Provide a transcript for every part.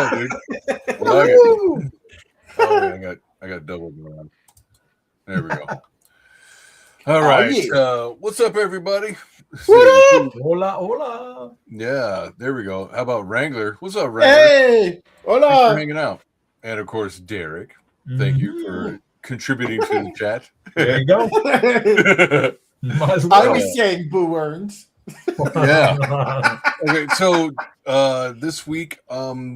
go, dude. I like it. Oh, yeah, I got double going on. There we go. All right. yeah. What's up, everybody? What up? Hola, hola. Yeah, there we go. How about Wrangler? What's up, Wrangler? Hey, Thanks for hola. hanging out. And of course, Derek. Thank you for contributing to the chat. There you go. Might as I well. was saying boo earns. Yeah. Okay, so this week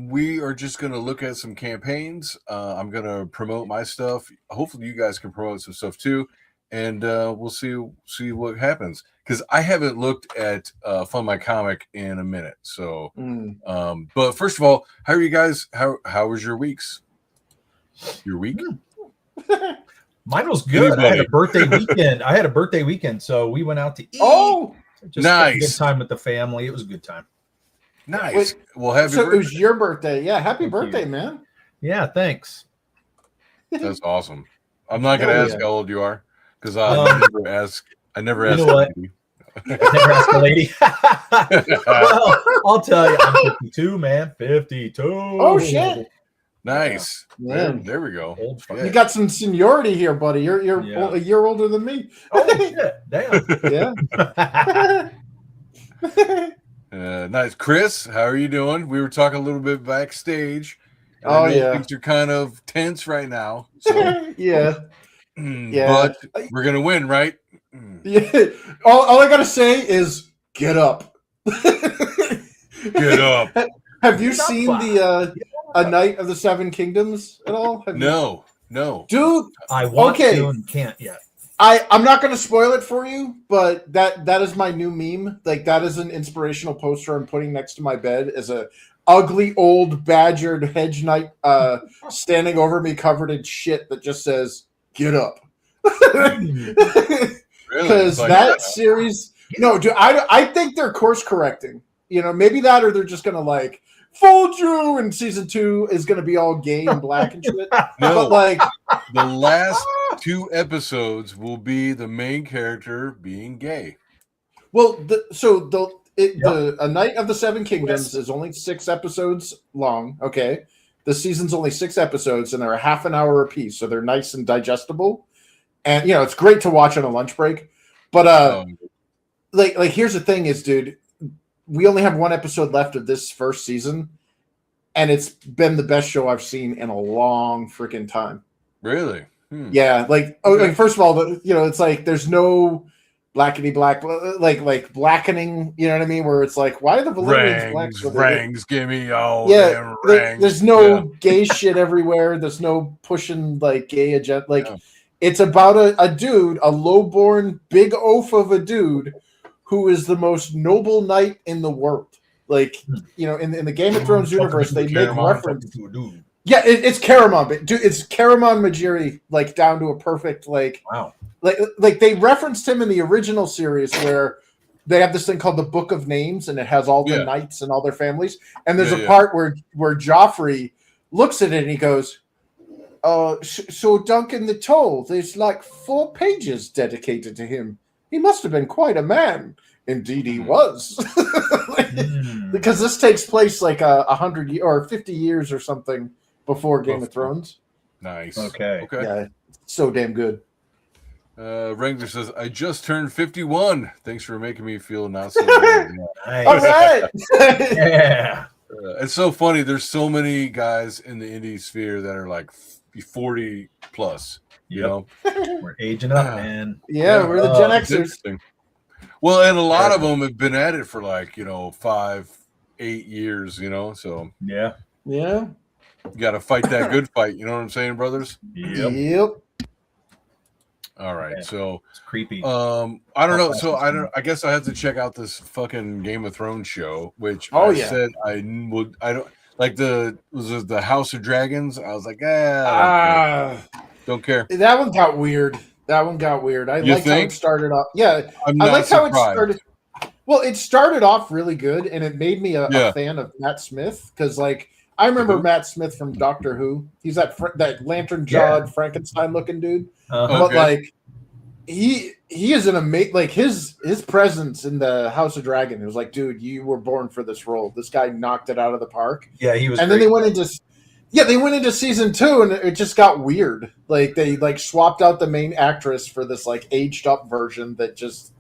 we are just going to look at some campaigns. I'm going to promote my stuff. Hopefully you guys can promote some stuff too, and we'll see what happens, because I haven't looked at Fund My Comic in a minute. So but first of all, how are you guys? How was your weeks? Your week? Mine was good. I had Anybody? a birthday weekend. So we went out to eat. Oh, Just spent a nice. good time with the family. It was a good time. Nice. Wait, Well, happy so it birthday. was your birthday. Yeah, happy Thank birthday, you. man. Yeah, thanks. That's awesome. I'm not going to Hell ask yeah. how old you are, because I never You asked. know what? you. Never asked the lady. Well, I'll tell you, I'm 52, man. 52. Oh shit. Nice. Man. There we go. Old fuck. You got some seniority here, buddy. You're Yeah. a year older than me. Oh shit. Damn. Yeah. Nice. Chris, how are you doing? We were talking a little bit backstage. And Oh, I know yeah. things are kind of tense right now. So, Yeah. Yeah. But we're gonna win, right? Yeah. All I gotta say is get up. Get up. Have you Get up. seen the A Night of the Seven Kingdoms at all? Have you- No. Dude, I want Okay. to and can't yet. I'm not going to spoil it for you, but that is my new meme. Like, that is an inspirational poster I'm putting next to my bed as a ugly old badgered hedge knight standing over me covered in shit that just says "Get up." Really? Because Like that series, no, dude, I think they're course correcting. You know, maybe that, or they're just gonna like fold you, and season 2 is gonna be all gay and black and shit. No. But like, The last 2 episodes will be the main character being gay. well, A Night of the Seven Kingdoms is only 6 episodes long. Okay, the season's only 6 episodes, and they're a half an hour apiece, so they're nice and digestible. And it's great to watch on a lunch break. But like here's the thing is, dude, we only have 1 episode left of this first season, and it's been the best show I've seen in a long freaking time. Really? Yeah, like first of all, it's like there's no blackety black, like blackening. You know what I mean? Where it's like, why are the Valyrians black? Rangs, give me all Yeah, them rangs. there's no gay shit everywhere. There's no pushing like gay agenda. Like it's about a dude, a lowborn big oaf of a dude who is the most noble knight in the world. Like, in the Game of Thrones universe, they make reference. Yeah, it's Caramon, but dude, it's Caramon Majiri, like down to a perfect, like, Wow. Like they referenced him in the original series where they have this thing called the Book of Names, and it has all the knights and all their families. And there's a part where Joffrey looks at it and he goes, so Duncan the Toll, there's like 4 pages dedicated to him. He must have been quite a man. Indeed, he was. Because this takes place like 100 or 50 years or something before Game of Thrones. Nice. Okay. Yeah, it's so damn good. Wrangler says, I just turned 51. Thanks for making me feel not so bad. Nice. All right. Yeah. It's so funny. There's so many guys in the indie sphere that are like 40 plus. You know, we're aging up, man. Yeah, we're the Gen Xers. Interesting. Well, and a lot of them have been at it for like 5-8 years. So yeah, you got to fight that good fight. You know what I'm saying, brothers? Yep. All right, so it's creepy. I don't know. So I guess I have to check out this fucking Game of Thrones show, which said I would. I don't like was it the House of Dragons? I was like, don't care. That one got weird. I like how it started off. Yeah, I like how it started. Well, it started off really good, and it made me a fan of Matt Smith because, like, I remember Matt Smith from Doctor Who. He's that lantern-jawed Frankenstein-looking dude. But like, he is an amazing, like his presence in the House of Dragon. It was like, dude, you were born for this role. This guy knocked it out of the park. Yeah, he was. And then they went into season 2, and it just got weird. Like they like swapped out the main actress for this like aged up version that just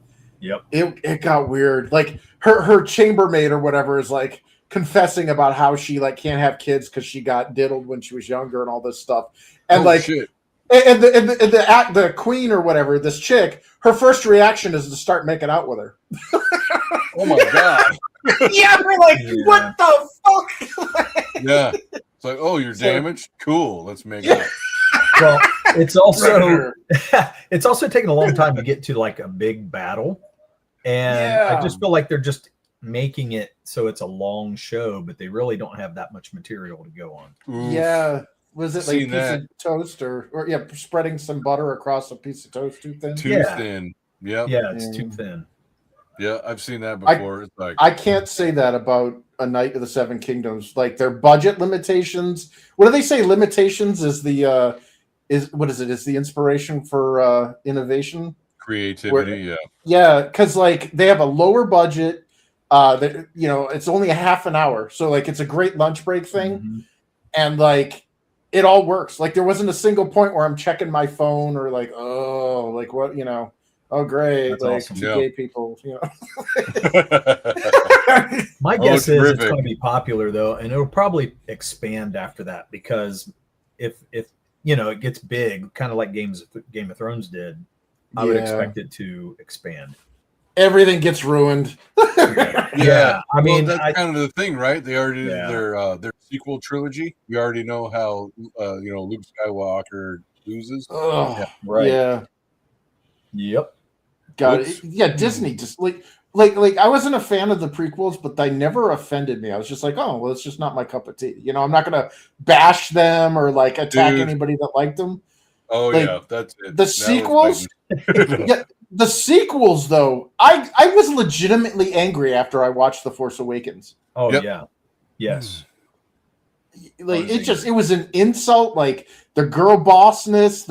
it got weird. Like her chambermaid or whatever is like confessing about how she like can't have kids because she got diddled when she was younger and all this stuff. And shit. And the queen or whatever, this chick, her first reaction is to start making out with her. Oh my god! Yeah, we're like, what the fuck? Yeah, it's like, oh, you're damaged. Cool, let's make it. Well, it's also taken a long time to get to like a big battle, and I just feel like they're just making it so it's a long show, but they really don't have that much material to go on. Oof. Yeah. Was it like a piece of toast or spreading some butter across a piece of toast too thin? Too thin. Yep. Yeah, it's too thin. Yeah, I've seen that before. It's like I can't say that about A Knight of the Seven Kingdoms. Like their budget limitations. What do they say? Limitations is the is the inspiration for innovation, creativity. Yeah, because like they have a lower budget. That it's only a half an hour, so like it's a great lunch break thing, and like. It all works. Like there wasn't a single point where I'm checking my phone or like, oh, like what, oh great, that's like awesome. Two gay people, My guess is it's going to be popular though, and it'll probably expand after that because if it gets big, kind of like Game of Thrones did, I would expect it to expand. Everything gets ruined. Yeah. I mean, that's kind of the thing, right? They already did their sequel trilogy. We already know how Luke Skywalker loses. Oh, right. Yeah. Yep. God, Disney just like I wasn't a fan of the prequels, but they never offended me. I was just like, oh, well, it's just not my cup of tea. I'm not gonna bash them or like attack anybody that liked them. Oh yeah, that's it. The sequels. The sequels, though, I was legitimately angry after I watched The Force Awakens. Oh yeah, yes. Like it was an insult. Like the girl bossness,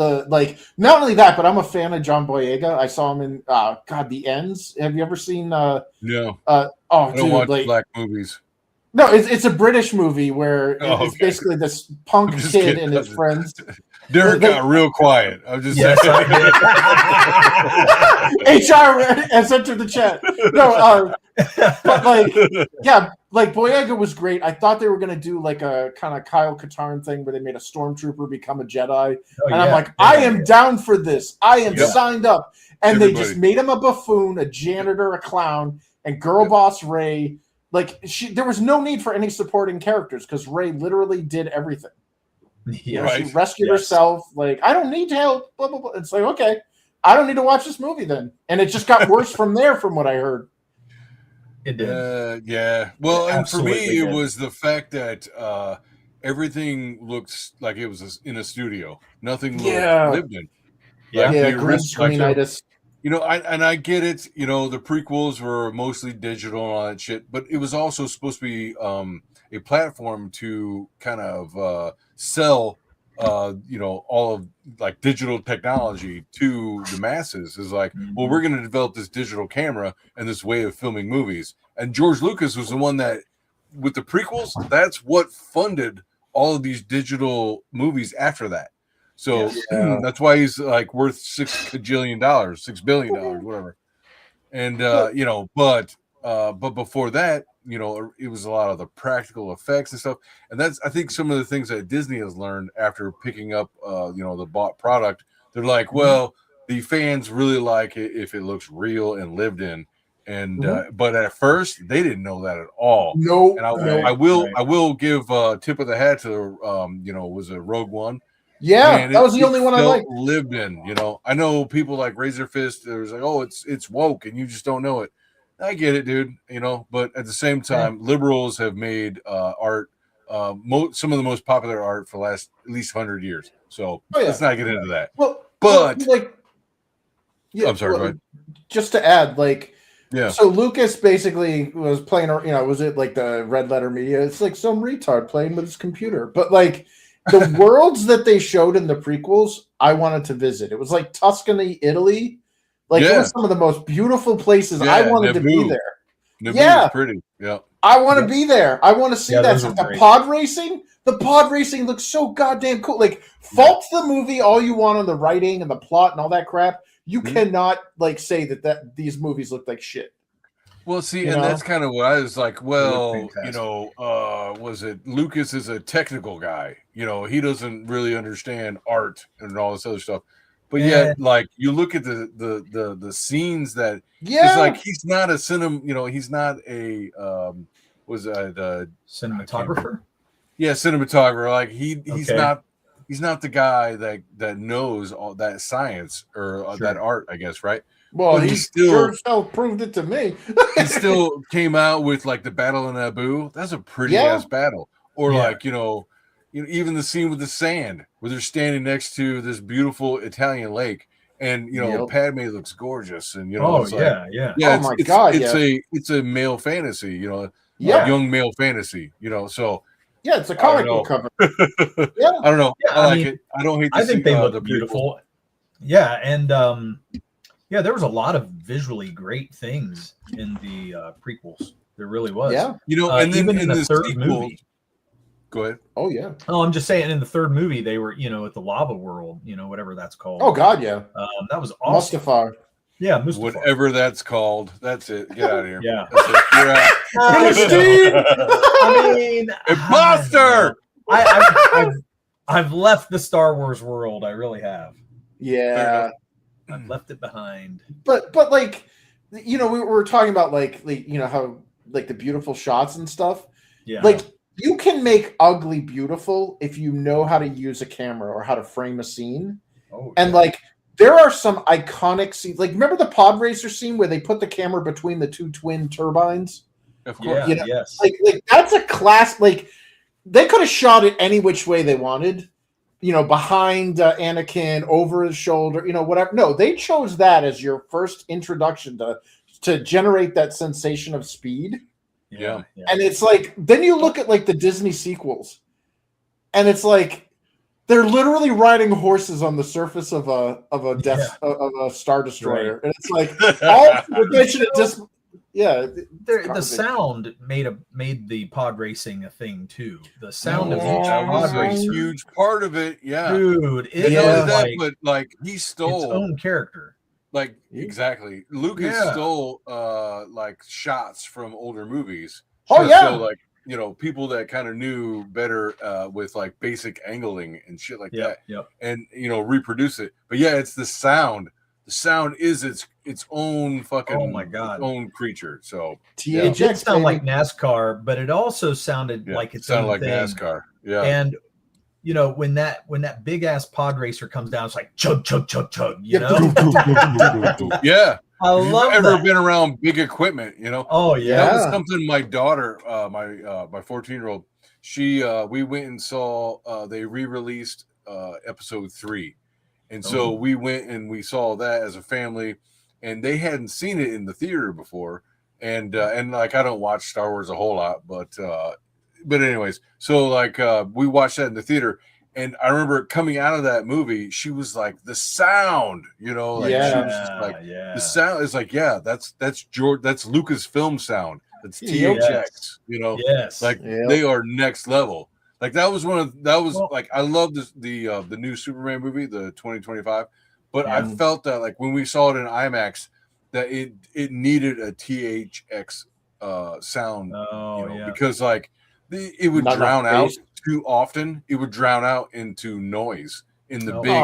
not only that, but I'm a fan of John Boyega. I saw him in The Ends. Have you ever seen? No. I don't watch black movies. No, it's a British movie where it's basically this punk kid and his friends. Derek got real quiet. I'm just saying. HR has entered the chat. No, but Boyega was great. I thought they were going to do like a kind of Kyle Katarn thing where they made a stormtrooper become a Jedi. I'm like, I am down for this. I am signed up. And they just made him a buffoon, a janitor, a clown, and girl boss Rey. Like there was no need for any supporting characters because Rey literally did everything. She rescued herself. Like, I don't need help. Blah blah blah. It's like, okay, I don't need to watch this movie then. And it just got worse from there, from what I heard. It did. Yeah. Well, and for me, it was the fact that everything looks like it was in a studio. Nothing lived in. Green screenitis. I get it. The prequels were mostly digital and all that shit, but it was also supposed to be a platform to kind of sell, all of like digital technology to the masses. Is like, well, we're going to develop this digital camera and this way of filming movies. And George Lucas was the one that, with the prequels, that's what funded all of these digital movies after that. So that's why he's like worth $6 billion, whatever. And but before that, it was a lot of the practical effects and stuff. And that's, I think, some of the things that Disney has learned after picking up the bought product. They're like, well, the fans really like it if it looks real and lived in. And but at first they didn't know that at all. No, and I will give tip of the hat to was it Rogue One. Yeah, man, that was the only one I liked. Lived in, I know people like Razor Fist. There's like, oh, it's woke, and you just don't know it. I get it, dude. But at the same time, liberals have made art, some of the most popular art for the last at least 100 years. So let's not get into that. I'm sorry. Go ahead. Just to add, so Lucas basically was playing, was it like the Red Letter Media? It's like some retard playing with his computer, but the worlds that they showed in the prequels, I wanted to visit. It was like Tuscany, Italy, Like it was some of the most beautiful places. I wanted to be there. Naboo was pretty. Yeah. I want to be there. I want to see that stuff. The pod racing looks so goddamn cool. Like, fault the movie all you want on the writing and the plot and all that crap. You cannot like say that these movies look like shit. Well, see, and that's kind of what I was like. Well, was it Lucas is a technical guy? He doesn't really understand art and all this other stuff. But yet, like you look at the scenes that it's like he's not a he's not a cinematographer. Yeah, cinematographer. Like he's not the guy that knows all that science or that art, I guess, right? Well, he still proved it to me. He still came out with like the Battle of Naboo. That's a pretty ass battle. Or like even the scene with the sand where they're standing next to this beautiful Italian lake, and Padme looks gorgeous, and it's a male fantasy, young male fantasy, so it's a comic book cover. I don't know. I like it. I don't hate. I think they look beautiful. Yeah, and there was a lot of visually great things in the prequels. There really was. Yeah, and then even in the third sequel, movie. Go ahead. Oh yeah. Oh, I'm just saying. In the third movie, they were, at the lava world, whatever that's called. Oh God, yeah. That was awesome. Mustafar. Yeah, Mustafar. Whatever that's called. That's it. Get out of here. Yeah. You're out. I mean, imposter. I've left the Star Wars world. I really have. Yeah. I've left it behind. But like, we were talking about like how like the beautiful shots and stuff. Yeah. Like, you can make ugly beautiful if you know how to use a camera or how to frame a scene. And like there are some iconic scenes. Like, remember the pod racer scene where they put the camera between the two twin turbines? Of course. Yeah, yes. Like that's a class. Like, they could have shot it any which way they wanted. Behind Anakin, over his shoulder, whatever. No, they chose that as your first introduction to generate that sensation of speed. Yeah. And it's like, then you look at like the Disney sequels, and it's like they're literally riding horses on the surface of a Star Destroyer, and it's like all the sound made the pod racing a thing too. The sound of each pod racer, a huge part of it. Yeah, dude. But like he stole its own character. Like exactly, Lucas stole like shots from older movies. So like people that kind of knew better with like basic angling and shit like that, and reproduce it. But it's the sound. The sound is its own fucking own creature. So it did sound like NASCAR, but it also sounded like its own like thing. NASCAR. Yeah, and when that big ass pod racer comes down, it's like chug chug chug chug. Yeah, I love that. Ever been around big equipment? Oh yeah, that was something my daughter, my 14-year-old, we went and saw. They re-released episode 3, and so we went and we saw that as a family, and they hadn't seen it in the theater before, and like I don't watch Star Wars a whole lot, but anyways, so like we watched that in the theater, and I remember coming out of that movie, she was like, the sound, she was just like, the sound is like, that's Lucasfilm sound, that's THX, they are next level. Like that was like, I love the new Superman movie, the 2025, but I felt that like when we saw it in IMAX, that it needed a THX sound, because like it would drown out too often. It would drown out into noise in the big,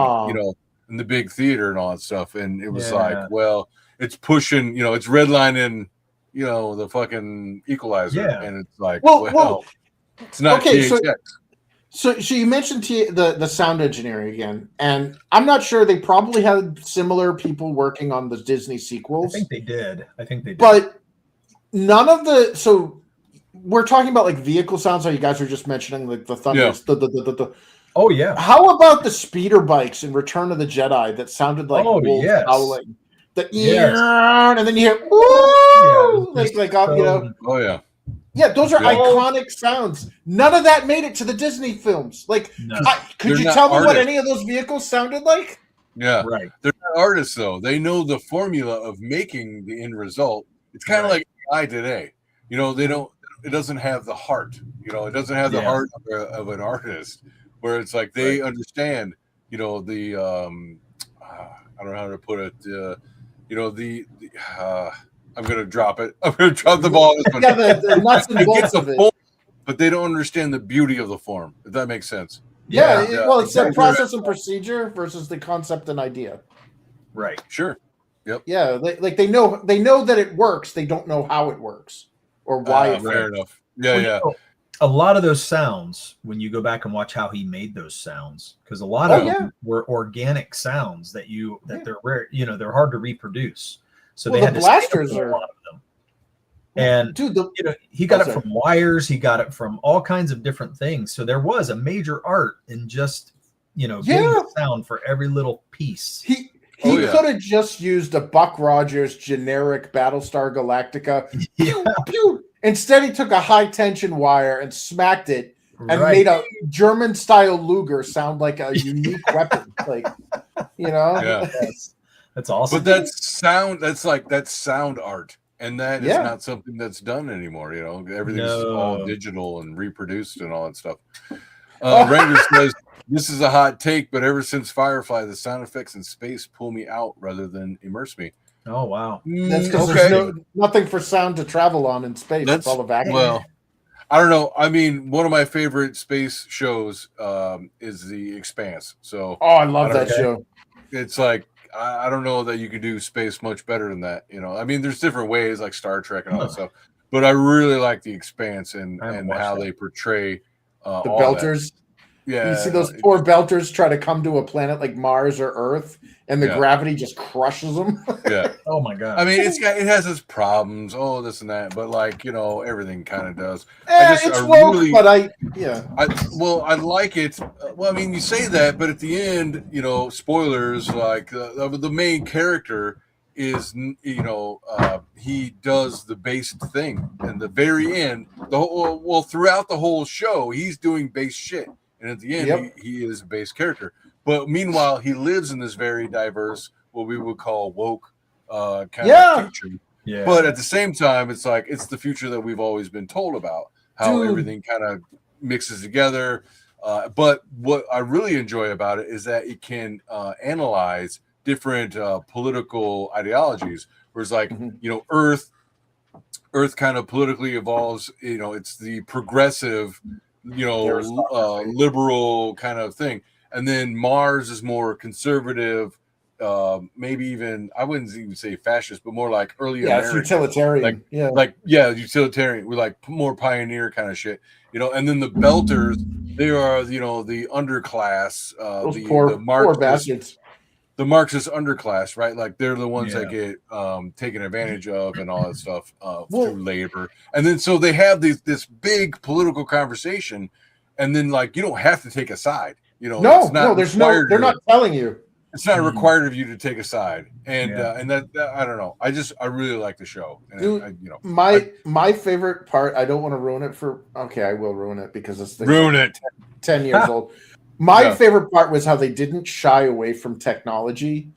in the big theater and all that stuff. And it was like, well, it's pushing, it's redlining, the fucking equalizer, and it's like, well it's not THX. So you mentioned the sound engineering again, and I'm not sure. They probably had similar people working on the Disney sequels. I think they did. But none of the we're talking about like vehicle sounds. How you guys were just mentioning, like the thunder. Oh yeah. How about the speeder bikes in Return of the Jedi that sounded like wolves howling? And then you hear Oh yeah. Yeah, those are iconic sounds. None of that made it to the Disney films. Like, could you tell me what any of those vehicles sounded like? Yeah, Right. they're not artists though. They know the formula of making the end result. It's kind of like AI today. You know, they don't. It doesn't have the heart. You know, it doesn't have the heart of an artist. Where it's like they understand. You know, the I don't know how to put it. You know, I'm going to drop it. I'm going to drop the ball. Yeah, the nuts and bolts of it. Form, but they don't understand the beauty of the form. If that makes sense. Yeah, well, it's the process and procedure versus the concept and idea. Right. Sure. Yep. Yeah, they know that it works. They don't know how it works or why it works. Fair enough. Yeah, yeah. You know, a lot of those sounds, when you go back and watch how he made those sounds, because a lot of them were organic sounds that they're rare. You know, they're hard to reproduce. So they had the blasters are a lot of them. And dude, you know, he got it from wires. He got it from all kinds of different things. So there was a major art in just, you know, getting the sound for every little piece. He could have just used a Buck Rogers generic Battlestar Galactica. Pew, pew. Instead, he took a high tension wire and smacked it and made a German style Luger sound like a unique weapon. Like, you know, that's awesome. But that's sound art. And that is not something that's done anymore. You know, everything's all digital and reproduced and all that stuff. Ranger says, this is a hot take, but ever since Firefly, the sound effects in space pull me out rather than immerse me. Oh, wow. That's because there's nothing for sound to travel on in space. It's all a vacuum. Well, I don't know. I mean, one of my favorite space shows is The Expanse. So, I love that show. It's like, I don't know that you could do space much better than that. You know, I mean, there's different ways like Star Trek and all that stuff, but I really like The Expanse and how they portray the Belters. Yeah, you see those poor Belters try to come to a planet like Mars or Earth, and the gravity just crushes them. Yeah. Oh my god. I mean, it has its problems. Oh, this and that, but like, you know, everything kind of does. It's woke, but I like it. Well, I mean, you say that, but at the end, you know, spoilers. Like the main character is, you know, he does the based thing, and the very end, throughout the whole show, he's doing base shit. And at the end, he is a base character. But meanwhile, he lives in this very diverse, what we would call woke kind of future. Yeah. But at the same time, it's like it's the future that we've always been told about, how everything kind of mixes together. But what I really enjoy about it is that it can analyze different political ideologies. Whereas, like, you know, Earth kind of politically evolves. You know, it's the progressive, you know, liberal kind of thing, and then Mars is more conservative, maybe even, I wouldn't even say fascist, but more like early American, utilitarian, utilitarian, with like more pioneer kind of shit, you know. And then the Belters, they are, you know, the underclass, poor bastards. The Marxist underclass, right? Like they're the ones that get taken advantage of and all that stuff through labor. And then so they have this big political conversation, and then like you don't have to take a side. You know, they're not telling you. It's not required of you to take a side, and that I don't know. I really like the show. And dude, my favorite part. I don't want to ruin it for. Okay, I will ruin it because it's 10 years old. My favorite part was how they didn't shy away from technology,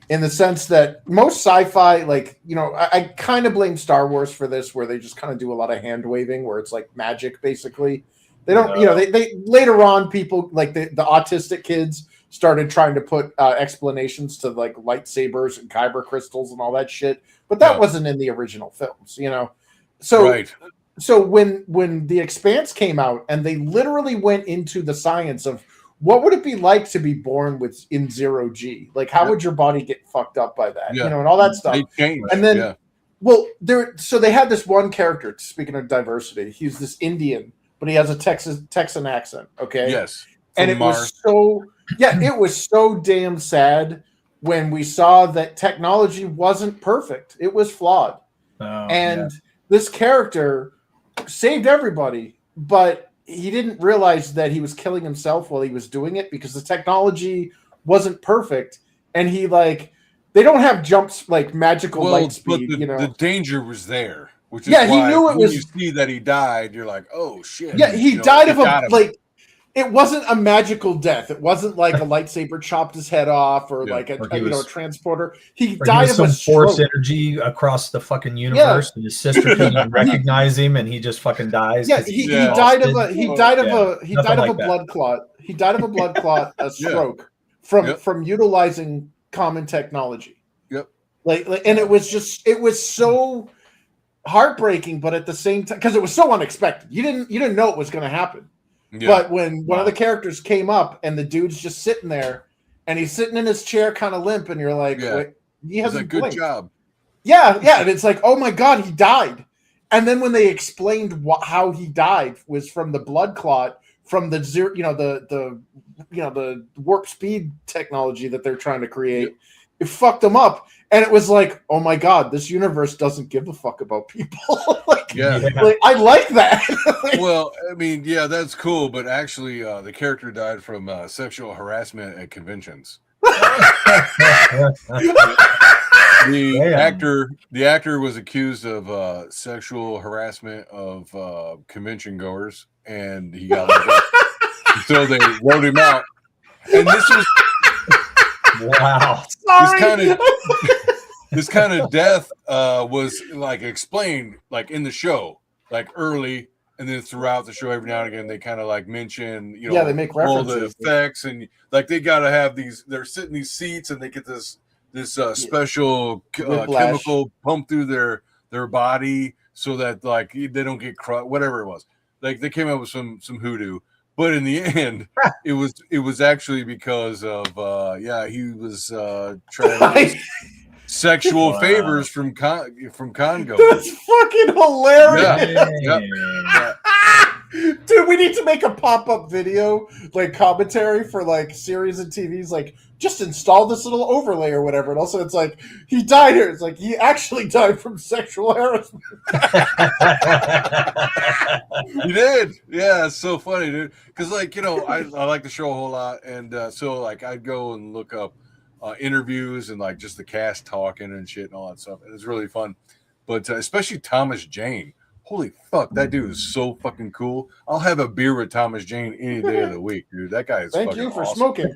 in the sense that most sci-fi, like, you know, I kind of blame Star Wars for this, where they just kind of do a lot of hand waving, where it's like magic, basically. They don't, you know, they later on, people like the autistic kids started trying to put explanations to like lightsabers and kyber crystals and all that shit, but that wasn't in the original films, you know. So so when The Expanse came out and they literally went into the science of what would it be like to be born in 0G? Like, how would your body get fucked up by that? You know, and all that stuff. And then, so they had this one character, speaking of diversity, he's this Indian, but he has a Texan accent. Okay. Yes. And it was so damn sad when we saw that technology wasn't perfect. It was flawed. This character saved everybody, but he didn't realize that he was killing himself while he was doing it because the technology wasn't perfect. And they don't have jumps like magical light speed, but you know. The danger was there, which is why he knew it was. You see that he died, you're like, oh shit. Yeah, he died of it wasn't a magical death. It wasn't like a lightsaber chopped his head off or like a transporter. He died of a force energy across the fucking universe, and his sister couldn't even recognize him, and he just fucking dies. Yeah, he died of a blood clot. He died of a blood clot, a stroke from utilizing common technology. Yep. Like, and it was so heartbreaking, but at the same time, because it was so unexpected, you didn't know it was going to happen. Yeah. But when one of the characters came up and the dude's just sitting there, and he's sitting in his chair, kind of limp, and you're like, wait, he hasn't blinked. Good job. Yeah, and it's like, oh my god, he died. And then when they explained how he died was from the blood clot from the the warp speed technology that they're trying to create. Yep. It fucked them up. And it was like, oh my god, this universe doesn't give a fuck about people. like, I like that. Well, I mean, yeah, that's cool, but actually, the character died from sexual harassment at conventions. The actor was accused of sexual harassment of convention goers, and he got let go. So they wrote him out. And this was wow. This kind of death was like explained like in the show, like early, and then throughout the show every now and again they kind of like mention, they make references, all the effects, and like they gotta have these, they're sitting in these seats and they get this special chemical pumped through their body so that like they don't get crushed, whatever it was. Like they came up with some hoodoo. But in the end, it was actually because of he was trying to sexual favors from Congo. That's fucking hilarious. Yeah. Dude, we need to make a pop-up video, like commentary for like series and TVs, like just install this little overlay or whatever. And also it's like, he died here. It's like, he actually died from sexual harassment. He did. Yeah, it's so funny, dude. Because like, I like the show a whole lot. And so like I'd go and look up interviews and like just the cast talking and shit and all that stuff. And it's really fun. But especially Thomas Jane. Holy fuck, that dude is so fucking cool. I'll have a beer with Thomas Jane any day of the week, dude. That guy is Thank you for smoking.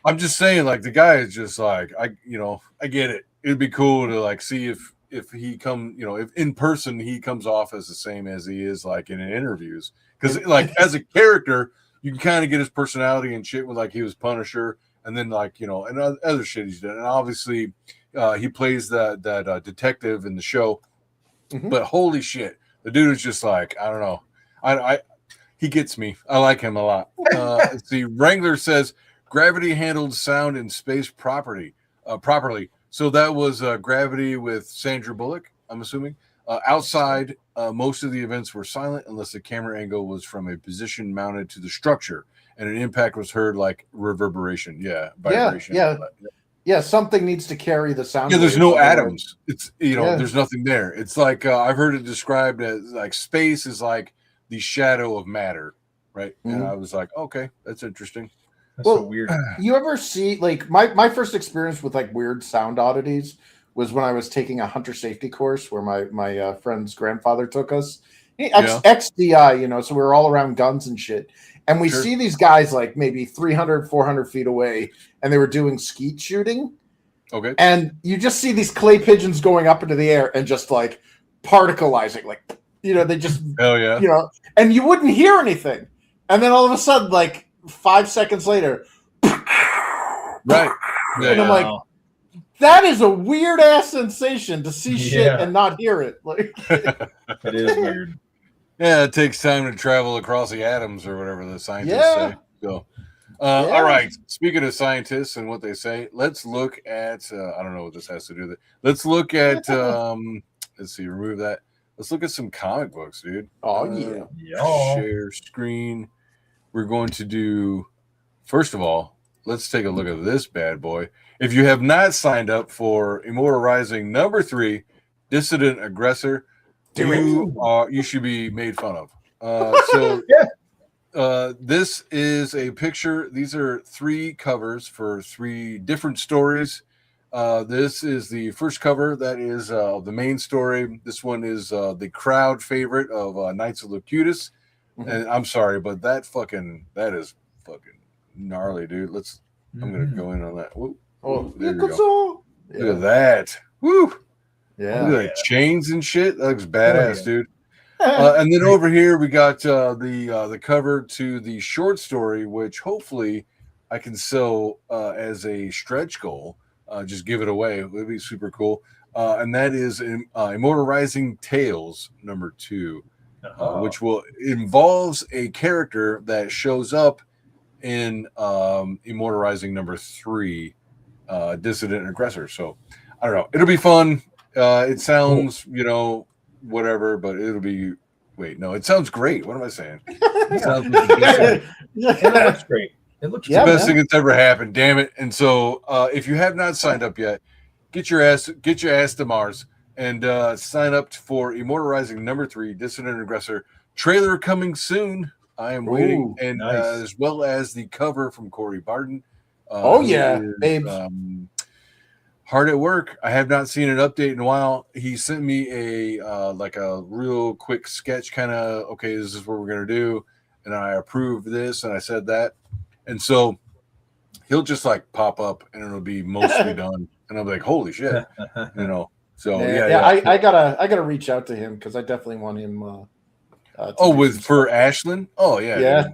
I'm just saying, like, the guy is just like, I get it. It'd be cool to like see if he if in person he comes off as the same as he is like in interviews. Because like as a character, you can kind of get his personality and shit with like he was Punisher, and then like and other shit he's done. And obviously he plays that detective in the show. Mm-hmm. But holy shit, the dude is just like, I don't know. He gets me. I like him a lot. See, Wrangler says Gravity handled sound and space properly. So that was Gravity with Sandra Bullock, I'm assuming. Outside, most of the events were silent unless the camera angle was from a position mounted to the structure, and an impact was heard like reverberation. Yeah, vibration. Yeah, something needs to carry the sound. Yeah, there's no atoms. It's there's nothing there. It's like I've heard it described as like space is like the shadow of matter, right? Mm-hmm. And I was like, okay, that's interesting. That's so weird. You ever see like my first experience with like weird sound oddities was when I was taking a hunter safety course where my friend's grandfather took us. XDI, so we were all around guns and shit. And we see these guys like maybe 300, 400 feet away, and they were doing skeet shooting. Okay. And you just see these clay pigeons going up into the air and just like particleizing, like, they just, hell yeah. And you wouldn't hear anything. And then all of a sudden, like 5 seconds later, right. Yeah, and I'm like, that is a weird ass sensation to see shit and not hear it. Like, it is weird. Yeah, it takes time to travel across the atoms or whatever the scientists say. So, all right. Speaking of scientists and what they say, let's look at. I don't know what this has to do with it. Let's look at. Let's see. Remove that. Let's look at some comic books, dude. Oh Share screen. We're going to do. First of all, let's take a look at this bad boy. If you have not signed up for Immortal Rising #3, Dissident Aggressor, you should be made fun of. This is a picture. These are 3 covers for 3 different stories. This is the first cover. That is the main story. This one is the crowd favorite of Knights of Locutus. And I'm sorry, but that is fucking gnarly, dude. I'm gonna go in on that. Whoa, there you go. Look at that. Woo. Yeah. Look at that chains and shit. That looks badass, dude. And then over here we got the cover to the short story, which hopefully I can sell as a stretch goal. Just give it away. It would be super cool. And that is Immortalizing Tales #2, which involves a character that shows up in Immortalizing #3, Dissident Aggressor. So I don't know. It'll be fun. It sounds, whatever, but it'll be. Wait, no, it sounds great. What am I saying? It sounds It looks great. It looks the best thing that's ever happened. Damn it! And so, if you have not signed up yet, get your ass to Mars and sign up for Immortalizing #3, Dissident Aggressor. Trailer coming soon. I am waiting, and as well as the cover from Corey Barton. Babe. Hard at work. I have not seen an update in a while. He sent me a real quick sketch, kind of, okay, this is what we're gonna do, and I approved this and I said that, and so he'll just like pop up and it'll be mostly done, and I'm like, holy shit, So I gotta reach out to him because I definitely want him. For Ashland? Oh yeah.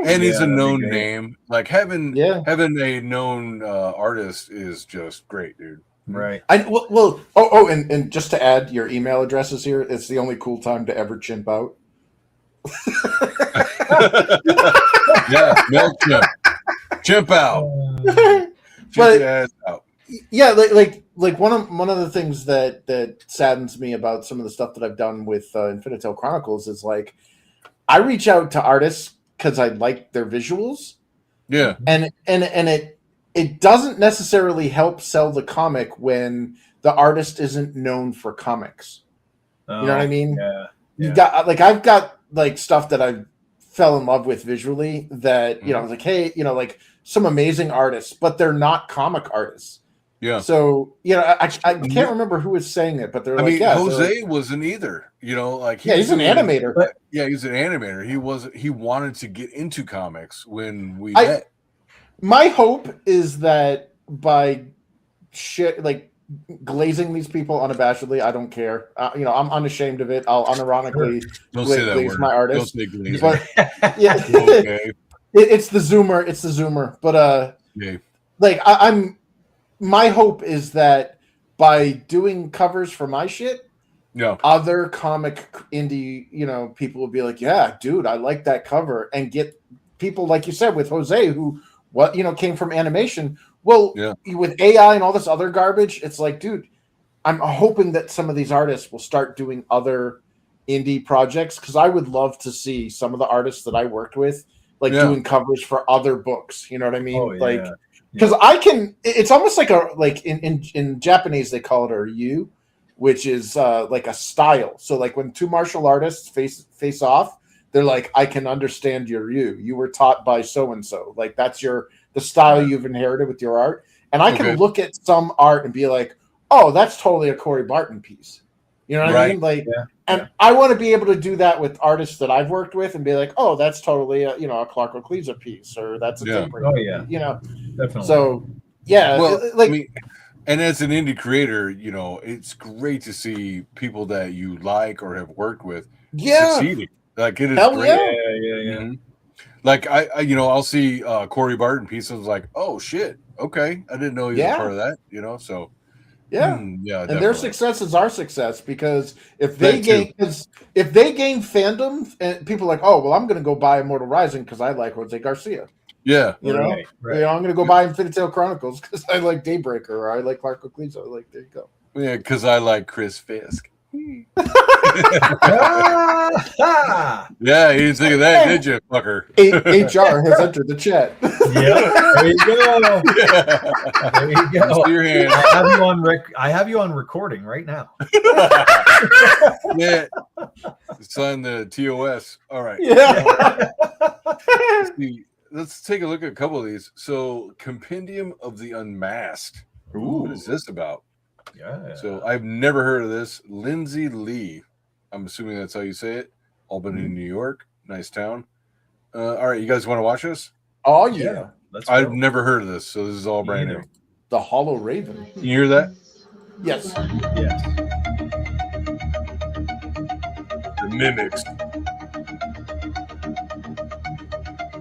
And he's a known great. name. Like having a known artist is just great, dude. Right. And just to add your email addresses here, it's the only cool time to ever chimp out. MailChimp. Chimp out. But your ass out. Yeah, like one of the things that saddens me about some of the stuff that I've done with Infinitel Chronicles is like I reach out to artists because I like their visuals. Yeah, and it doesn't necessarily help sell the comic when the artist isn't known for comics. You know what I mean? Yeah. You got I've got like stuff that I fell in love with visually that I was like, hey, like some amazing artists, but they're not comic artists. Yeah. So I can't remember who was saying it, but they're Jose wasn't either. He's an animator. He's an animator. He wanted to get into comics when we met. My hope is that by glazing these people unabashedly, I don't care. I'm unashamed of it. I'll unironically glaze my artist. Don't say glaze. But okay. It's the Zoomer. It's the Zoomer. But I'm. My hope is that by doing covers for my shit, other comic indie, people will be like, yeah, dude, I like that cover, and get people like you said with Jose who came from animation. Well, with AI and all this other garbage, it's like, dude, I'm hoping that some of these artists will start doing other indie projects because I would love to see some of the artists that I worked with doing covers for other books. You know what I mean? Because it's almost like in Japanese they call it a ryu, which is like a style. So like when two martial artists face off, they're like, I can understand your ryu. You were taught by so and so. Like that's the style you've inherited with your art. And I can look at some art and be like, oh, that's totally a Corey Barton piece. You know what I mean? I want to be able to do that with artists that I've worked with and be like, oh, that's totally a Clark Oclesa piece, or that's a Tim Burton. Oh yeah, definitely. So and as an indie creator, it's great to see people that you like or have worked with succeeding. Like it is great. Yeah. Mm-hmm. Like I'll see Corey Barton pieces like, oh shit, okay, I didn't know he was a part of that. So. And definitely. their success is our success because if they gain fandom and people are like, oh well, I'm going to go buy Immortal Rising because I like Jose Garcia. Yeah, right. I'm going to go buy Infinitel Chronicles because I like Daybreaker or I like Clark Oclesa. Like there you go. Yeah, because I like Chris Fisk. Yeah, you didn't think of that, did you, fucker? HR has entered the chat. There you go. There you go. Your hand. I have you on recording right now. Yeah. Sign the TOS. All right. Yeah. Let's take a look at a couple of these. So, Compendium of the Unmasked. Ooh. What is this about? Yeah. So I've never heard of this. Lindsay Lee. I'm assuming that's how you say it. Albany, New York. Nice town. All right, you guys want to watch this? Oh yeah. I've never heard of this, so this is all brand new. The Hollow Raven. Can you hear that? Yes. Yes. The mimics.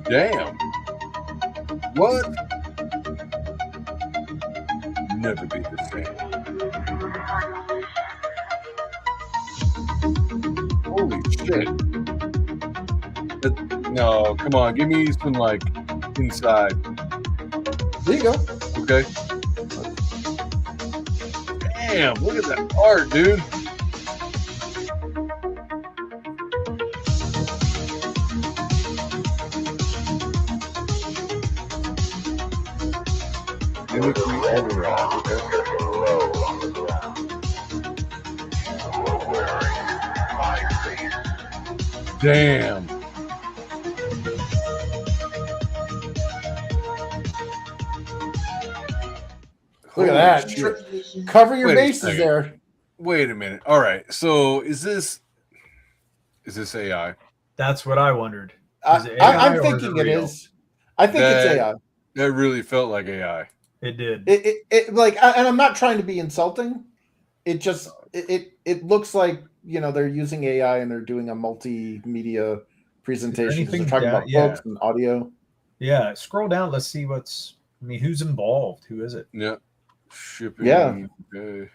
Damn. What? Never be the same. Holy shit. No, come on. Give me some, like, inside. There you go. Okay. Damn, look at that art, dude. Mimicry overall. Okay. Damn. Look at that. Cover your bases there. Wait a minute. All right. So is this AI? That's what I wondered. I'm thinking it is. I think it's AI. That really felt like AI. It did. It like, and I'm not trying to be insulting. It just it looks like, you know, they're using AI and they're doing a multimedia presentation. They're talking about books and audio. Yeah, scroll down. Let's see who's involved. Who is it? Yeah. Shipping. Yeah. Okay.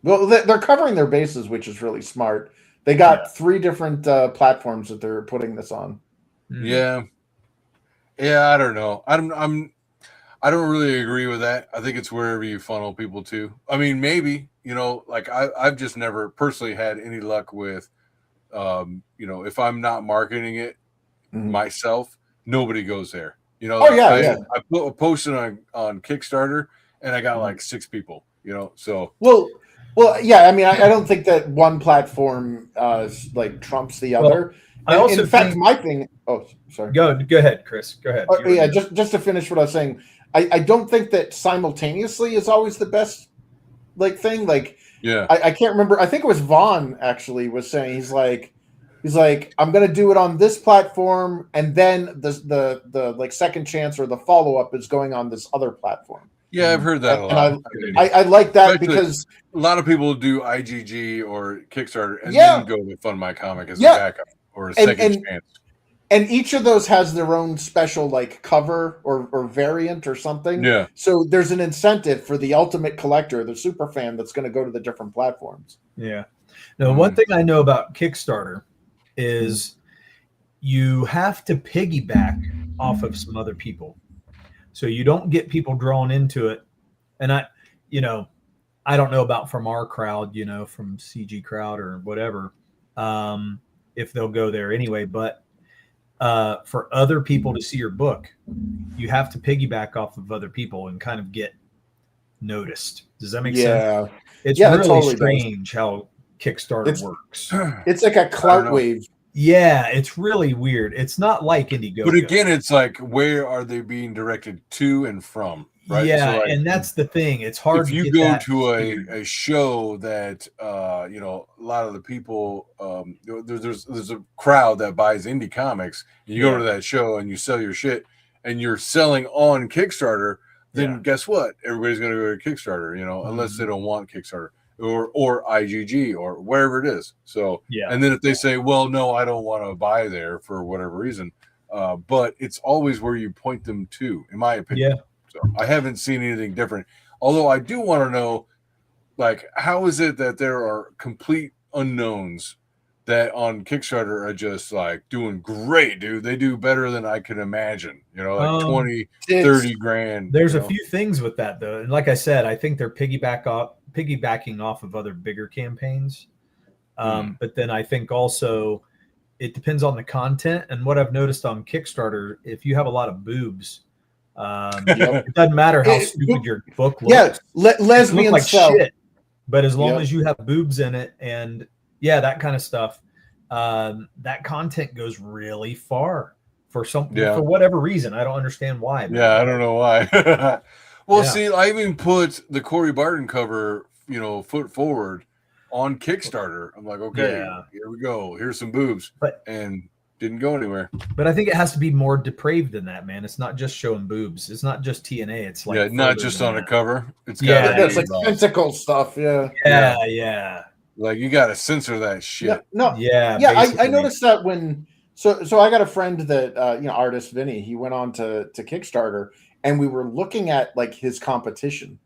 Well, they're covering their bases, which is really smart. They got 3 different platforms that they're putting this on. Yeah. Yeah, I don't know. I don't really agree with that. I think it's wherever you funnel people to. I mean, maybe, you know, like I've just never personally had any luck with, you know, if I'm not marketing it myself, nobody goes there. You know, I posted on Kickstarter and I got like 6 people, you know, so. Well, yeah, I mean, I don't think that one platform like trumps the other. In fact, my thing. Oh, sorry. Go ahead, Chris. Go ahead. Yeah, just to finish what I was saying, I don't think that simultaneously is always the best like thing. Like, yeah, I can't remember. I think it was Vaughn actually was saying he's like I'm gonna do it on this platform, and then the like second chance or the follow up is going on this other platform. Yeah, I've heard that a lot. I like that because a lot of people do IGG or Kickstarter and then go to Fund My Comic as a backup or a second chance. And each of those has their own special like cover or variant or something. Yeah. So there's an incentive for the ultimate collector, the super fan, that's going to go to the different platforms. Yeah. Now, one thing I know about Kickstarter is you have to piggyback off of some other people. So you don't get people drawn into it. And I don't know about from our crowd, you know, from CG crowd or whatever, if they'll go there anyway. But for other people to see your book, you have to piggyback off of other people and kind of get noticed. Does that make sense? It's really totally strange how Kickstarter works. It's like a clout wave. Yeah, it's really weird. It's not like Indiegogo. But again, it's like, where are they being directed to and from? Right? Yeah, so like, and that's the thing. It's hard. If you go to a show that you know, a lot of the people there's a crowd that buys indie comics. You go to that show and you sell your shit, and you're selling on Kickstarter. Then guess what? Everybody's going to go to Kickstarter. You know, unless they don't want Kickstarter or IGG or wherever it is. So and then if they say, well, no, I don't want to buy there for whatever reason, but it's always where you point them to, in my opinion. Yeah. So I haven't seen anything different. Although I do want to know, like, how is it that there are complete unknowns that on Kickstarter are just like doing great, dude? They do better than I could imagine, you know, like 20, 30 grand. There's a few things with that though. And like I said, I think they're piggybacking off of other bigger campaigns. But then I think also it depends on the content. And what I've noticed on Kickstarter, if you have a lot of boobs, it doesn't matter how stupid your book looks. Yeah, lesbian like shit. But as long as you have boobs in it and that kind of stuff, that content goes really far for for whatever reason. I don't understand why. Yeah, I don't know why. Well, see, I even put the Corey Barton cover, you know, foot forward on Kickstarter. I'm like, okay, here we go. Here's some boobs, and didn't go anywhere. But I think it has to be more depraved than that, man. It's not just showing boobs. It's not just TNA. It's like not just on a cover. It's it's like tentacle stuff. Yeah. Like you got to censor that shit. I noticed that when. So I got a friend that artist Vinny. He went on to Kickstarter, and we were looking at like his competition,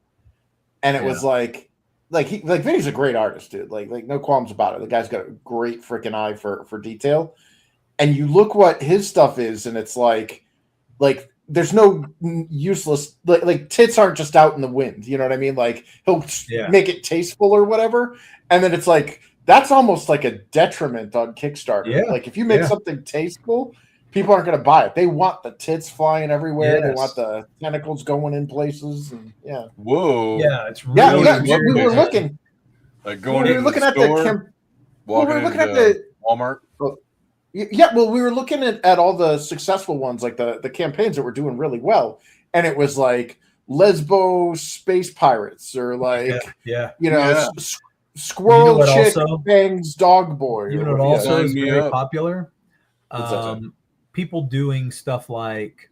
and it was like Vinny's a great artist, dude. Like no qualms about it. The guy's got a great freaking eye for detail. And you look what his stuff is, and it's like there's no useless like tits aren't just out in the wind. You know what I mean? Like he'll make it tasteful or whatever, and then it's like that's almost like a detriment on Kickstarter. Yeah. Like if you make something tasteful, people aren't going to buy it. They want the tits flying everywhere. Yes. They want the tentacles going in places, and whoa, it's really we were looking like going. We were looking at the Walmart. Yeah, well, we were looking at all the successful ones, like the campaigns that were doing really well, and it was like Lesbo Space Pirates or like Squirrel Chick Bangs Dog Boy. You know what also is very popular? People doing stuff like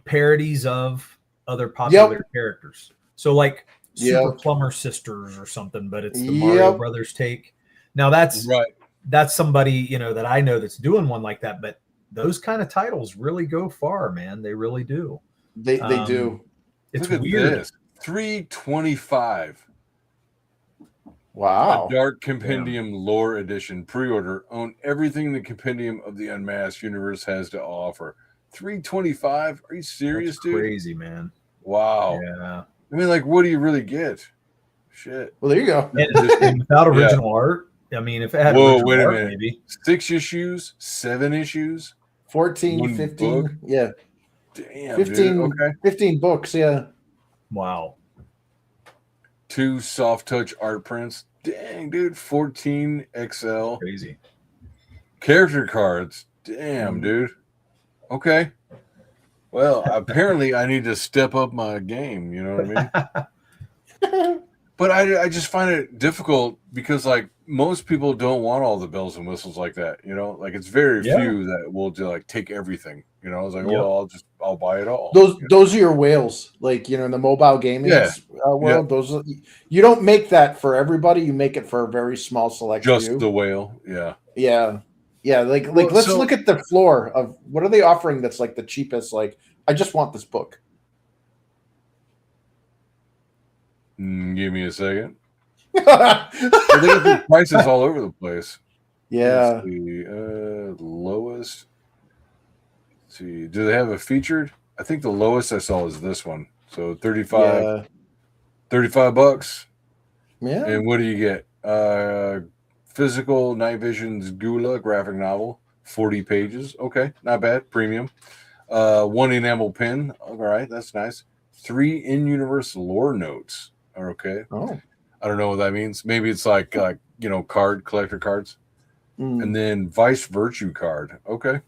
parodies of other popular characters. So like Super Plumber Sisters or something, but it's the Mario Brothers take. Now that's somebody, that I know that's doing one like that, but those kind of titles really go far, man. They really do. They do. It's Look at weird. This. $325. Wow. A Dark Compendium Lore Edition pre-order. Own everything the Compendium of the Unmasked Universe has to offer. $325? Are you serious, That's dude? Crazy, man. Wow. Yeah. I mean, like, what do you really get? Shit. Well, there you go. And without original art, I mean, if it had wait a minute. Maybe 6 issues, 7 issues, 14, 15, book? Yeah. Damn, 15, dude. Okay. 15 books, yeah. Wow. 2 soft touch art prints. Dang, dude. 14 XL. Crazy. Character cards. Damn, dude. Okay. Well, apparently I need to step up my game. You know what I mean? But I just find it difficult because, like, most people don't want all the bells and whistles like that. Like it's very few that will take everything. I was like, well, I'll buy it all. Those are your whales, like in the mobile gaming world. Those you don't make that for everybody. You make it for a very small select. Just the whale, yeah. Like let's look at the floor of what are they offering that's like the cheapest. Like I just want this book. Give me a second. They got the prices all over the place. Yeah. The lowest. Let's see, do they have a featured? I think the lowest I saw is this one. So $35 Yeah. And what do you get? Physical Night Vision's Gula graphic novel, 40 pages. Okay, not bad. Premium. 1 enamel pin. All right, that's nice. 3 in-universe lore notes are okay. Oh. I don't know what that means. Maybe it's like collector cards. And then Vice Virtue card. Okay.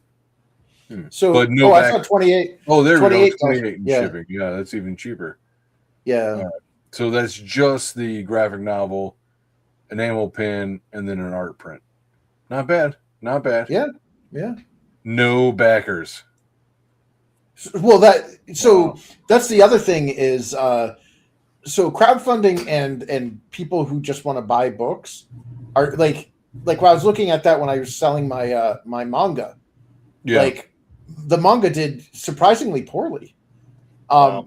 So but no I saw 28. Oh, there we go. 28 in yeah. shipping. Yeah, that's even cheaper. Yeah. So that's just the graphic novel, enamel pin, and then an art print. Not bad. Not bad. Yeah. No backers. Well, that's the other thing is so crowdfunding and people who just want to buy books are like when I was looking at that when I was selling my my manga. Yeah. Like the manga did surprisingly poorly.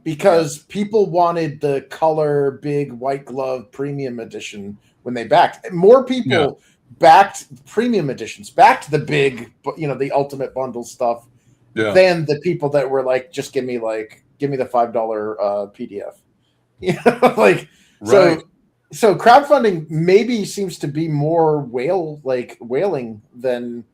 Because people wanted the color big white glove premium edition when they backed. More people backed premium editions, backed the big, the ultimate bundle stuff than the people that were like, just give me the $5 PDF. So crowdfunding maybe seems to be more whaling than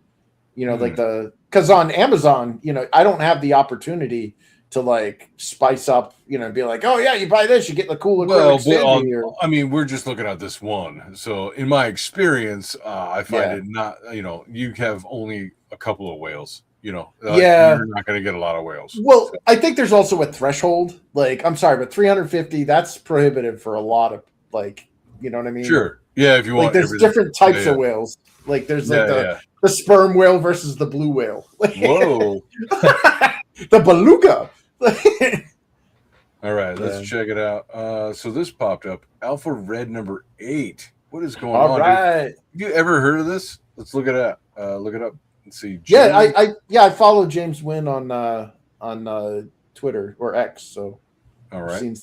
because on Amazon, I don't have the opportunity to spice up, and be like, oh yeah, you buy this, you get the cool acrylic I mean, we're just looking at this one. So in my experience, I find it not, you have only a couple of whales, you're not going to get a lot of whales. Well, so. I think there's also a threshold. I'm sorry, but 350, that's prohibitive for a lot of like, you know what I mean? Sure. Yeah, if you Like want. there's everything. different types Yeah, of whales. Like there's yeah, like yeah. the sperm whale versus the blue whale. Whoa. The beluga. All right, let's Yeah. check it out. So this popped up. Alpha Red number 8. What is going All on? right. Dude? Have you ever heard of this? Let's look it up. Look it up and see. Yeah, James- I follow James Wynn on Twitter or X. So All I've right. seen,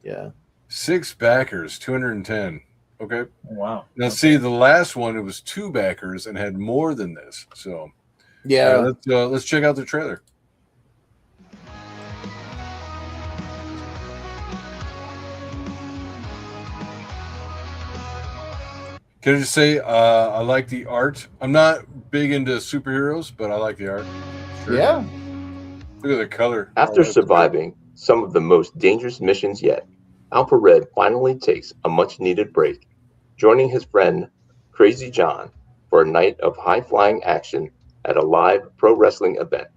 yeah. 6 backers, 210. Okay. Wow. Now see the last one. It was 2 backers and had more than this. So Yeah. let's check out the trailer. Can I just say I like the art. I'm not big into superheroes, but I like the art. Sure. Yeah. Look at the color. After Oh, that's surviving some of the most dangerous missions yet, Alpha Red finally takes a much-needed break, joining his friend Crazy John for a night of high-flying action at a live pro wrestling event.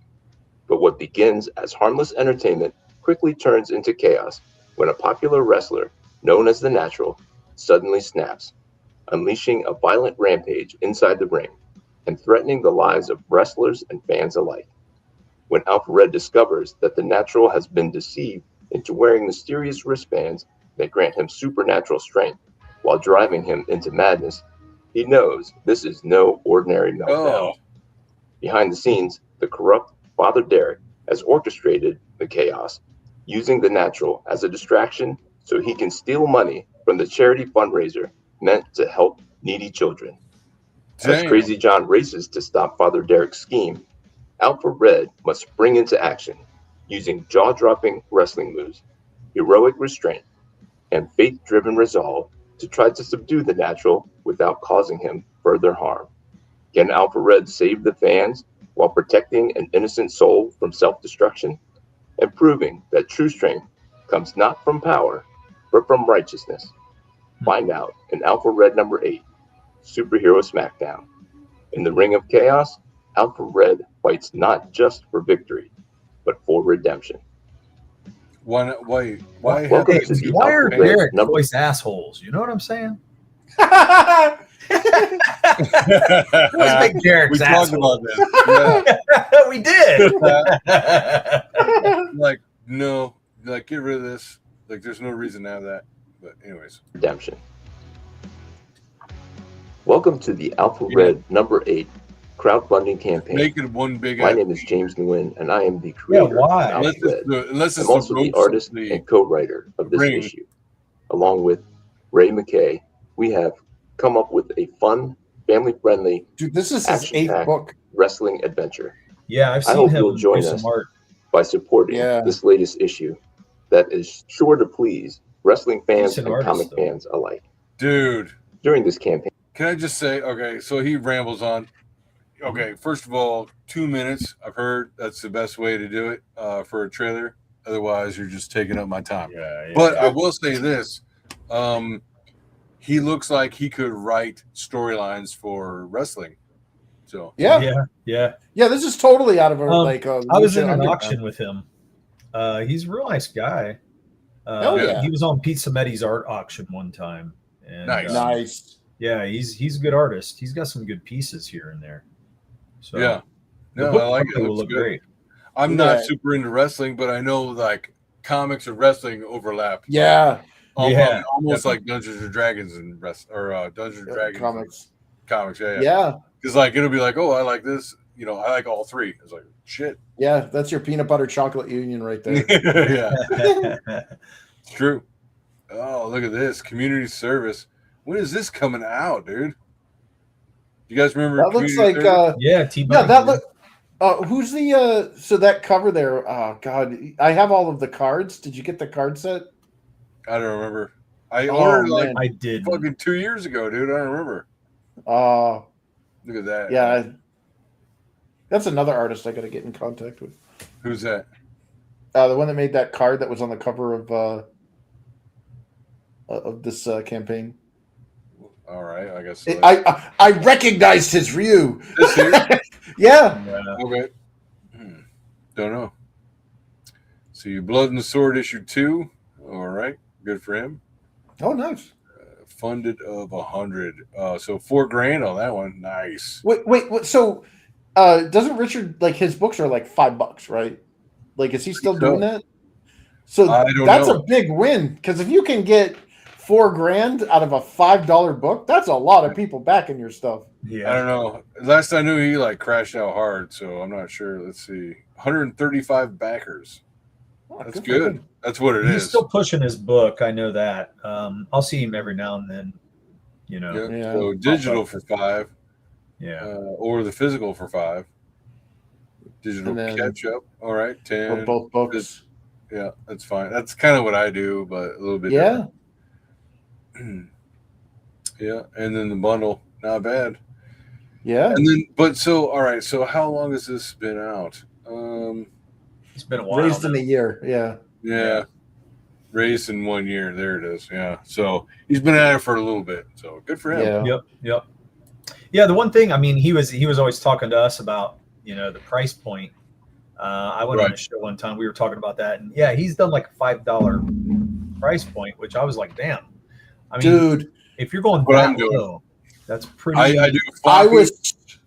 But what begins as harmless entertainment quickly turns into chaos when a popular wrestler known as The Natural suddenly snaps, unleashing a violent rampage inside the ring and threatening the lives of wrestlers and fans alike. When Alpha Red discovers that The Natural has been deceived into wearing mysterious wristbands that grant him supernatural strength while driving him into madness, he knows this is no ordinary meltdown. Oh. Behind the scenes, the corrupt Father Derek has orchestrated the chaos, using The Natural as a distraction so he can steal money from the charity fundraiser meant to help needy children. As Damn. Crazy John races to stop Father Derek's scheme, Alpha Red must spring into action, using jaw-dropping wrestling moves, heroic restraint, and faith-driven resolve to try to subdue The Natural without causing him further harm. Can Alpha Red save the fans while protecting an innocent soul from self-destruction and proving that true strength comes not from power, but from righteousness? Find out in Alpha Red number 8, Superhero Smackdown. In the Ring of Chaos, Alpha Red fights not just for victory, but for redemption. Why? Welcome have- to the Why are Alpha Red Derek number. voice assholes? You know what I'm saying? Always make Derek's we talked asshole. about this. We did. Yeah. Like, no, like get rid of this. Like, there's no reason to have that. But anyways, Redemption. Welcome to the Alpha Yeah. Red number 8 crowdfunding campaign. make it one big. My name is James Nguyen, and I am the creator why? of Alpha Unless Red. unless it's I'm also the ropes artist of the- and co-writer of this ring. issue. Along with Ray McKay, we have come up with a fun, family-friendly Dude, this is his Action-packed. 8th book. wrestling adventure. Yeah, I've I seen hope him you'll join do us. some art. By supporting Yeah. this latest issue that is sure to please wrestling fans Decent and artist, comic though. fans alike. dude. During this campaign, Can I just say, okay, so he rambles on. Okay, first of all, 2 minutes. I've heard that's the best way to do it for a trailer. Otherwise, you're just taking up my time. Yeah, But I will say this: he looks like he could write storylines for wrestling. So Yeah. yeah. This is totally out of a I was in an Underground. auction with him. He's a real nice guy. Hell yeah. He was on Pete Samedi's art auction one time. And, Nice. Nice. Yeah, he's a good artist. He's got some good pieces here and there. So yeah, the no, book I like it. cover will Looks look good. great. I'm Yeah. not super into wrestling, but I know like comics and wrestling overlap. Yeah. Yeah, almost like Dungeons and Dragons and Dungeons and Dragons Comics. Yeah. Yeah. Because like it'll be like, oh, I like this. You know, I like all three. It's like shit. Yeah. That's your peanut butter chocolate union right there. Yeah, it's true. Oh, look at this community service. When is this coming out, dude? You guys remember? That looks Community like Service? yeah, T. yeah, that look who's the so that cover there, oh god, I have all of the cards. Did you get the card set? I don't remember. I Oh, ordered like man. I did. fucking 2 years ago, dude. I don't remember. Look at that. Yeah. That's another artist I gotta get in contact with. Who's that? The one that made that card that was on the cover of this campaign. All right, I guess. I recognized his Ryu. This here? Yeah. Okay. Don't know. See, Blood and the Sword issue 2. All right, good for him. Oh, nice. funded of 100. So $4,000 on that one. Nice. Wait. So, doesn't Richard like his books are like $5, right? Like, is he still doing that? So that's a big win because if you can get $4,000 out of a $5 book, that's a lot of people backing your stuff. Yeah, I don't know. Last I knew, he like crashed out hard, so I'm not sure. Let's see, 135 backers. Oh, That's good. That's what it is. He's still pushing his book. I know that. I'll see him every now and then. You know. Yeah. So digital for $5. Yeah. Or the physical for $5. Digital catch up. All right, 10 for both books. Yeah, that's fine. That's kind of what I do, but a little bit. Yeah. Yeah, and then the bundle, not bad. Yeah. And then, but so all right. So how long has this been out? It's been a while. Raised in a year. Yeah. Yeah. Raised in 1 year. There it is. Yeah. So he's been at it for a little bit. So good for him. Yeah. Yep. Yeah. The one thing, I mean, he was always talking to us about, the price point. I went on a show one time. We were talking about that, and yeah, he's done like a $5 price point, which I was like, damn. I mean, dude, if you're going that low, that's pretty. I do.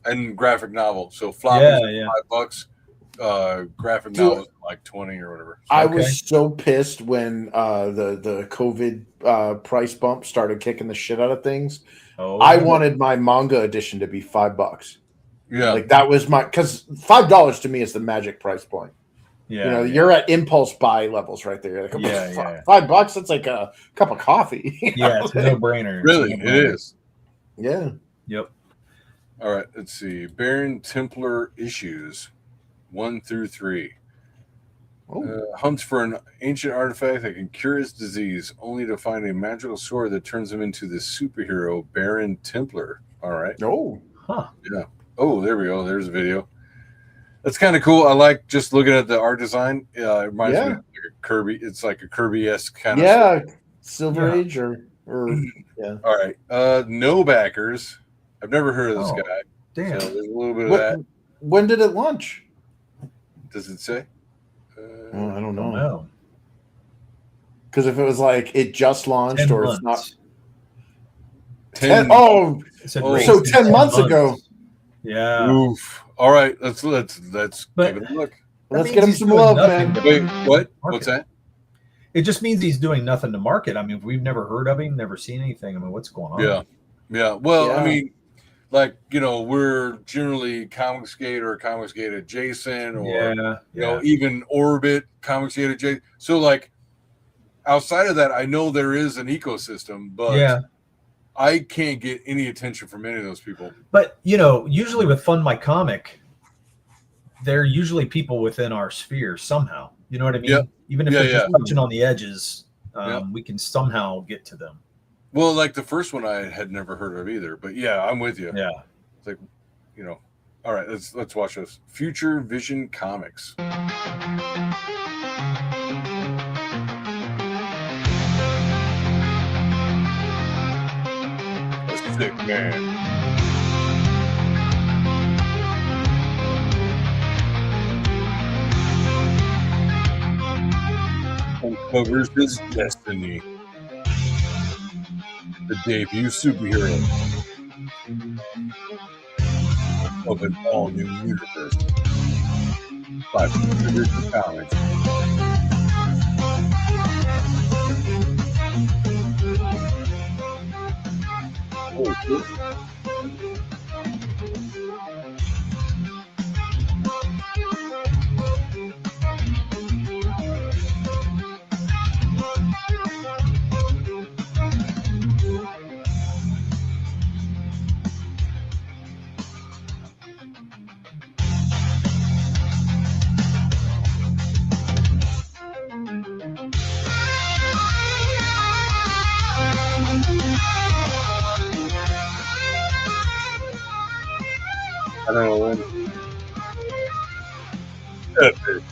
And graphic novel. So floppy, $5. Graphic novel like 20 or whatever. So, I was so pissed when the COVID price bump started kicking the shit out of things. I wanted my manga edition to be $5. Yeah, like that was because $5 to me is the magic price point. Yeah, you're at impulse buy levels right there. Like, $5. That's like a cup of coffee. Yeah, it's a no-brainer. Really, it is. Yeah. Yep. All right, let's see. Baron Templar issues 1 through 3. Hunts for an ancient artifact that can cure his disease, only to find a magical sword that turns him into the superhero Baron Templar. All right. Oh. Huh. Yeah. Oh, there we go. There's a video. That's kind of cool. I like just looking at the art design. It reminds me of like a Kirby. It's like a Kirby-esque kind of stuff. Silver Age or yeah. All right. No backers. I've never heard of this guy. Damn. So there's a little bit of that. When did it launch? Does it say? I don't know. No. Because if it was like it just launched or it's not. 10 so 10 months ago. Yeah. Oof. All right. Let's give it a look. Let's get him some love, man. Wait, what? What's that? It just means he's doing nothing to market. I mean, we've never heard of him, never seen anything. I mean, what's going on? Yeah. Well, I mean, like, we're generally Comicsgate or Comicsgate adjacent or, even Orbit, Comicsgate adjacent. So, like, outside of that, I know there is an ecosystem, but I can't get any attention from any of those people. But, usually with Fund My Comic, they're usually people within our sphere somehow. You know what I mean? Yep. Even if they're just touching on the edges, we can somehow get to them. Well, like the first one I had never heard of either. But yeah, I'm with you. Yeah. It's like, all right, let's watch this. Future Vision Comics. A sick man. Uncovers his destiny. The debut superhero of an all-new universe by Future Vision Comics. Oh, shit. I don't know when. Epic.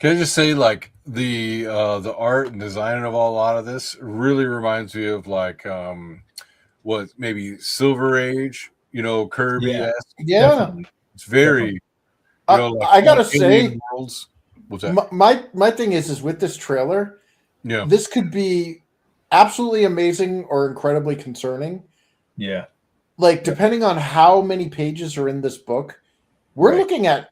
Can I just say, like, the art and design of a lot of this really reminds me of like maybe Silver Age Kirby. Yeah. Yeah. Definitely. It's very. I gotta say, worlds. What's that? my thing is with this trailer, Yeah. this could be absolutely amazing or incredibly concerning. Yeah. Like depending on how many pages are in this book, we're looking at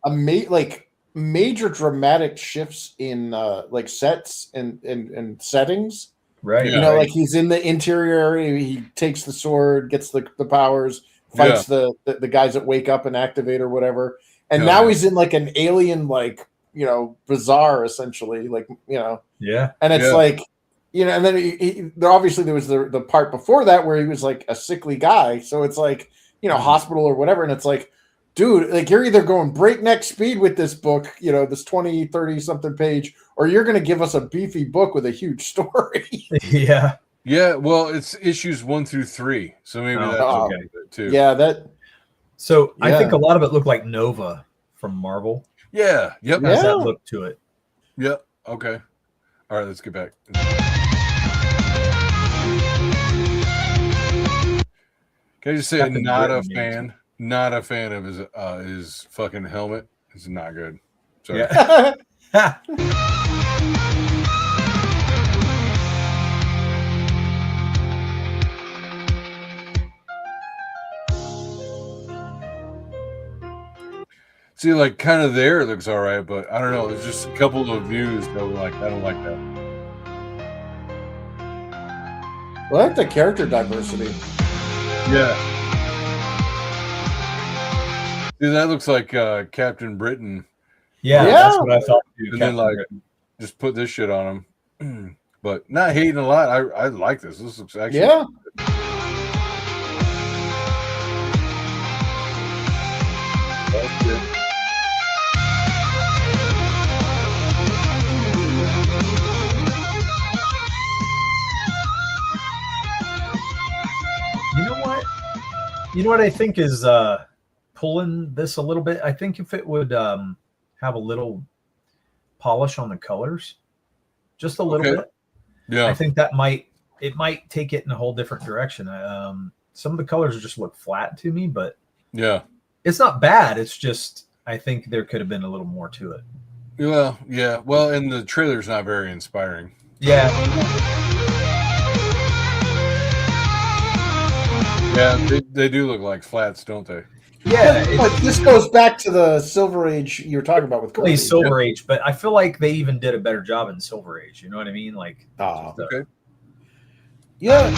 major dramatic shifts in like sets and settings. Right. You know, like he's in the interior area, he takes the sword, gets the powers, fights the guys that wake up and activate or whatever. And now he's in like an alien, like, bazaar essentially, like, Yeah. And it's like, and then there was the part before that where he was like a sickly guy. So it's like, hospital or whatever. And it's like, dude, like you're either going breakneck speed with this book, this 20, 30 something page, or you're going to give us a beefy book with a huge story. Yeah. Yeah. Well, it's issues 1 through 3. So maybe that's okay too. Yeah. So I think a lot of it looked like Nova from Marvel. Yeah. Yep. How's that look to it? Yep. Okay. All right. Let's get back. Can I just say, not a fan of his fucking helmet. It's not good. Sorry. Yeah. See, like kind of there it looks all right, but I don't know. There's just a couple of views that were like, I don't like that. Well, I like the character diversity. Yeah. Dude, that looks like Captain Britain. Yeah, that's what I thought too. And then just put this shit on him. But not hating a lot. I like this. This looks actually good. That's good. You know what I think is pulling this a little bit? I think if it would have a little polish on the colors, just a little bit. Yeah. I think that might take it in a whole different direction. Some of the colors just look flat to me, but yeah, it's not bad. It's just I think there could have been a little more to it. Well, yeah. Well, and the trailer's not very inspiring. Yeah. Yeah, they do look like flats, don't they? Yeah, but this goes back to the Silver Age you were talking about with Kirby. Silver Age, but I feel like they even did a better job in Silver Age. You know what I mean? Like, okay. Yeah.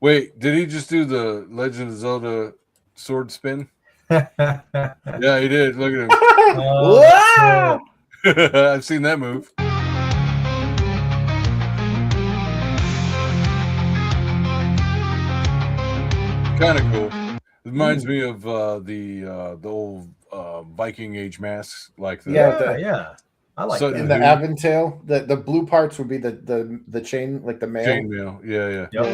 Wait, did he just do the Legend of Zelda sword spin? Yeah, he did. Look at him. Wow! I've seen that move. Kind of cool. It reminds me of the old Viking Age masks, like the yeah. I like that. And the Aventail, the blue parts would be the chain, like the mail. Chainmail, yeah. Yep.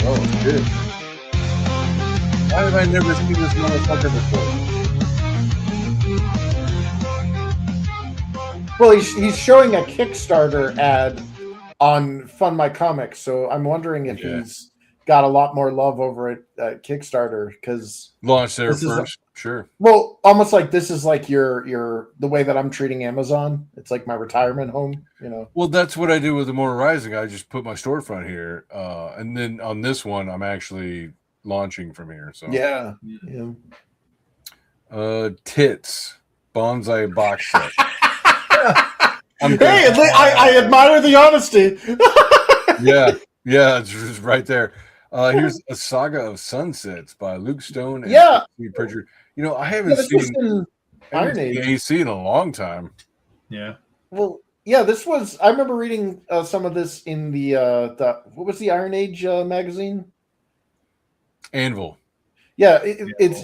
Oh, it's good. Why have I never seen this motherfucker before? Well, he's showing a Kickstarter ad on Fund My Comics, so I'm wondering if he's got a lot more love over at Kickstarter because launch there first, sure. Well, almost like this is like your the way that I'm treating Amazon. It's like my retirement home, you know. Well, that's what I do with Immortal Rising. I just put my storefront here, and then on this one, I'm actually launching from here. So yeah. Tits Bonsai box set. Hey, I admire the honesty. yeah, it's right there. Here's a Saga of Sunsets by Luke Stone and Steve Pritchard. You know, I haven't seen Iron Age AC in a long time. Yeah. Well, yeah, this was. I remember reading some of this in the what was the Iron Age magazine? Anvil. Yeah, it's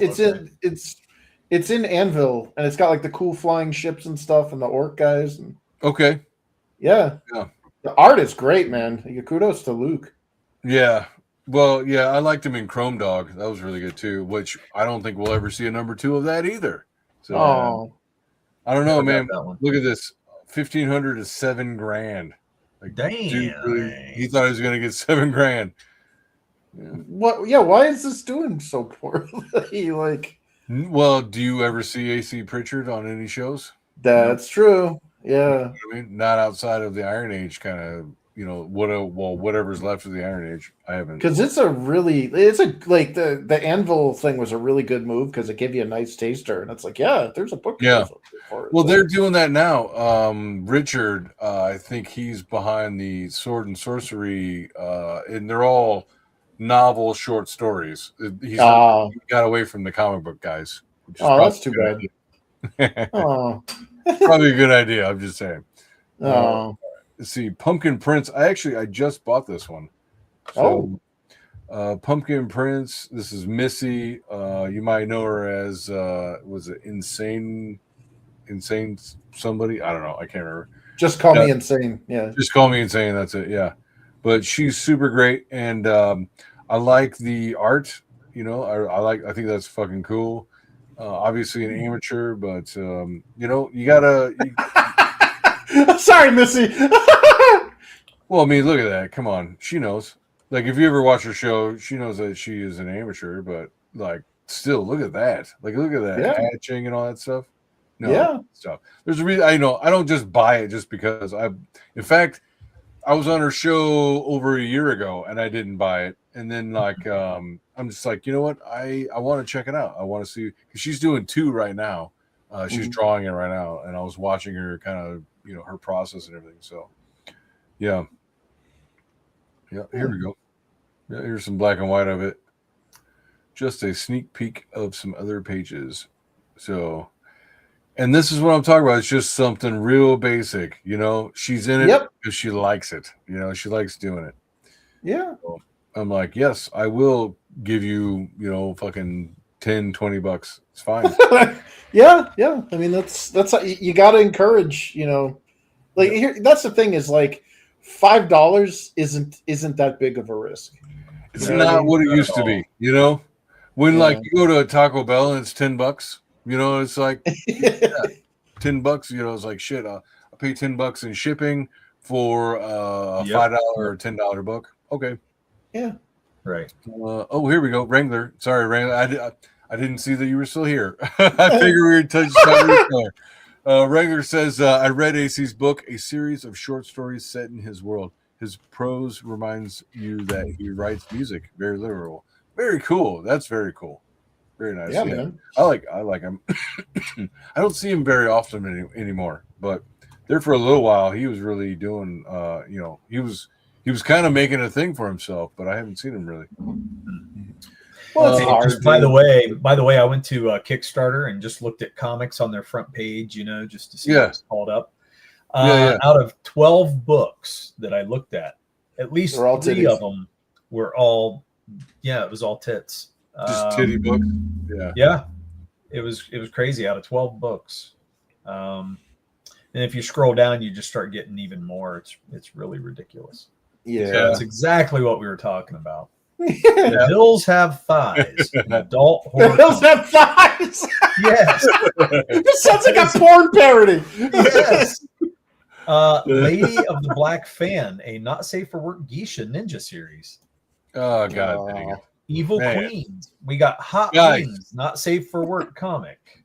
in Anvil, and it's got like the cool flying ships and stuff, and the orc guys. And, yeah. The art is great, man. Kudos to Luke. Yeah, Well, yeah, I liked him in Chrome Dog. That was really good too. Which I don't think we'll ever see a number 2 of that either. So I don't know, man. Look at this, 1,500 to $7,000. Like, damn, dude, really, he thought he was gonna get $7,000. Yeah. What? Yeah. Why is this doing so poorly? Like, well, do you ever see AC Pritchard on any shows? That's true. Yeah. You know I mean, not outside of the Iron Age kind of, whatever's left of the Iron Age. I haven't, because like the Anvil thing was a really good move because it gave you a nice taster, and it's like, yeah, there's a book. Yeah. Well, they're doing that now. Richard, I think he's behind the Sword and Sorcery, and they're all novel short stories. He got away from the comic book guys. That's too bad. Probably a good idea. I'm just saying. Let's see, Pumpkin Prince. I just bought this one. So, Pumpkin Prince. This is Missy. You might know her as was it Insane somebody? I don't know. I can't remember. Just call me Insane. Yeah. Just call me Insane. That's it. Yeah. But she's super great, and I like the art. I think that's fucking cool. Obviously an amateur, but you gotta. Sorry, Missy. Well, I mean, look at that. Come on, she knows. Like, if you ever watch her show, she knows that she is an amateur. But like, still, look at that. Like, look at that hatching and all that stuff. No, stuff. There's a reason. I don't just buy it just because In fact, I was on her show over a year ago and I didn't buy it. And then I'm just like, you know what? I want to check it out. I want to see, because she's doing 2 right now. She's drawing it right now, and I was watching her kind of, her process and everything. So, yeah. Here we go. Yeah, here's some black and white of it. Just a sneak peek of some other pages. So, and this is what I'm talking about. It's just something real basic. She's in it because she likes it. She likes doing it. Yeah. So I'm like, yes, I will give you, fucking $10-$20. It's fine. Yeah. I mean, that's how you got to encourage. Here. That's the thing is, like, $5 isn't that big of a risk. It's not what it used to be. When like you go to a Taco Bell and it's $10. It's like $10. It's like, shit. I'll pay $10 in shipping for a $5 or $10 book. Okay. Yeah. Right. Here we go. Wrangler. Sorry, Wrangler. I didn't see that you were still here. I figured we were touching something. Wrangler says, I read AC's book, a series of short stories set in his world. His prose reminds you that he writes music. Very literal. Very cool. That's very cool. Very nice. Yeah, man. I like him. I don't see him very often anymore, but there for a little while, he was really doing, he was kind of making a thing for himself, but I haven't seen him really. Well, it's hard. By the way, I went to Kickstarter and just looked at comics on their front page, just to see what's called up. Out of 12 books that I looked at least 3 of them were all, it was all tits. Just titty books. Yeah. It was crazy. Out of 12 books. And if you scroll down, you just start getting even more. It's really ridiculous. Yeah. So that's exactly what we were talking about. The Hills Have Thighs. An adult horror. The Hills Have Thighs. Yes. This sounds like a porn parody. Yes. Lady of the Black Fan, a not safe for work geisha ninja series. Oh God, dang it. Evil Queens. We got Hot Wings, not safe for work comic.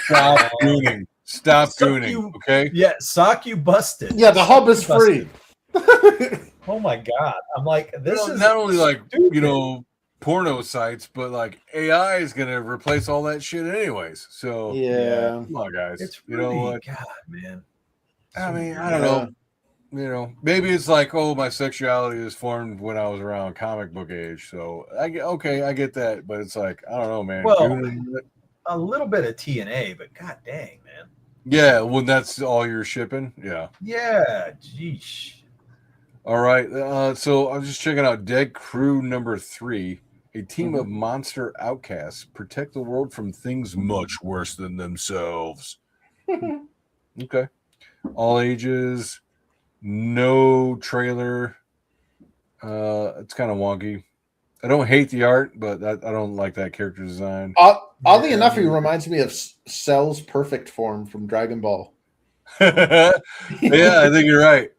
Stop gooning. Stop gooning. Okay. Yeah, sock you busted. Yeah, the hub is free. Oh my God. I'm like, this is not only like stupid. porno sites, but like AI is gonna replace all that shit anyways. So come on, guys. It's you know what? God, man. I mean, I don't know. Maybe it's like, my sexuality is formed when I was around comic book age. So I get that, but it's like, I don't know, man. Well, a little bit of TNA, but god dang, man. Yeah, when that's all you're shipping. Yeah. Yeah, geesh. All right. So I'm just checking out Dead Crew number 3. A team of monster outcasts protect the world from things much worse than themselves. Okay. All ages. No trailer. It's kind of wonky. I don't hate the art, but I don't like that character design. Oddly enough, he reminds me of Cell's perfect form from Dragon Ball. Yeah, I think you're right.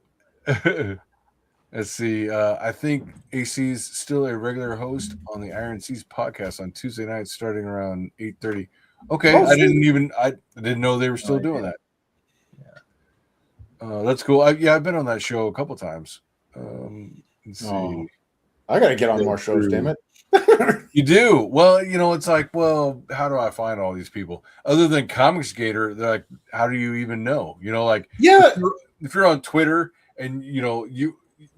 Let's see. I think AC's still a regular host on the Iron Seas podcast on Tuesday nights, starting around 8:30. Okay, I didn't know they were still doing that. Yeah, that's cool. I've been on that show a couple times. Let's see. I gotta get on more shows, damn it. You do. Well, it's like, how do I find all these people other than Comics Gator? They're like, how do you even know? If you're on Twitter and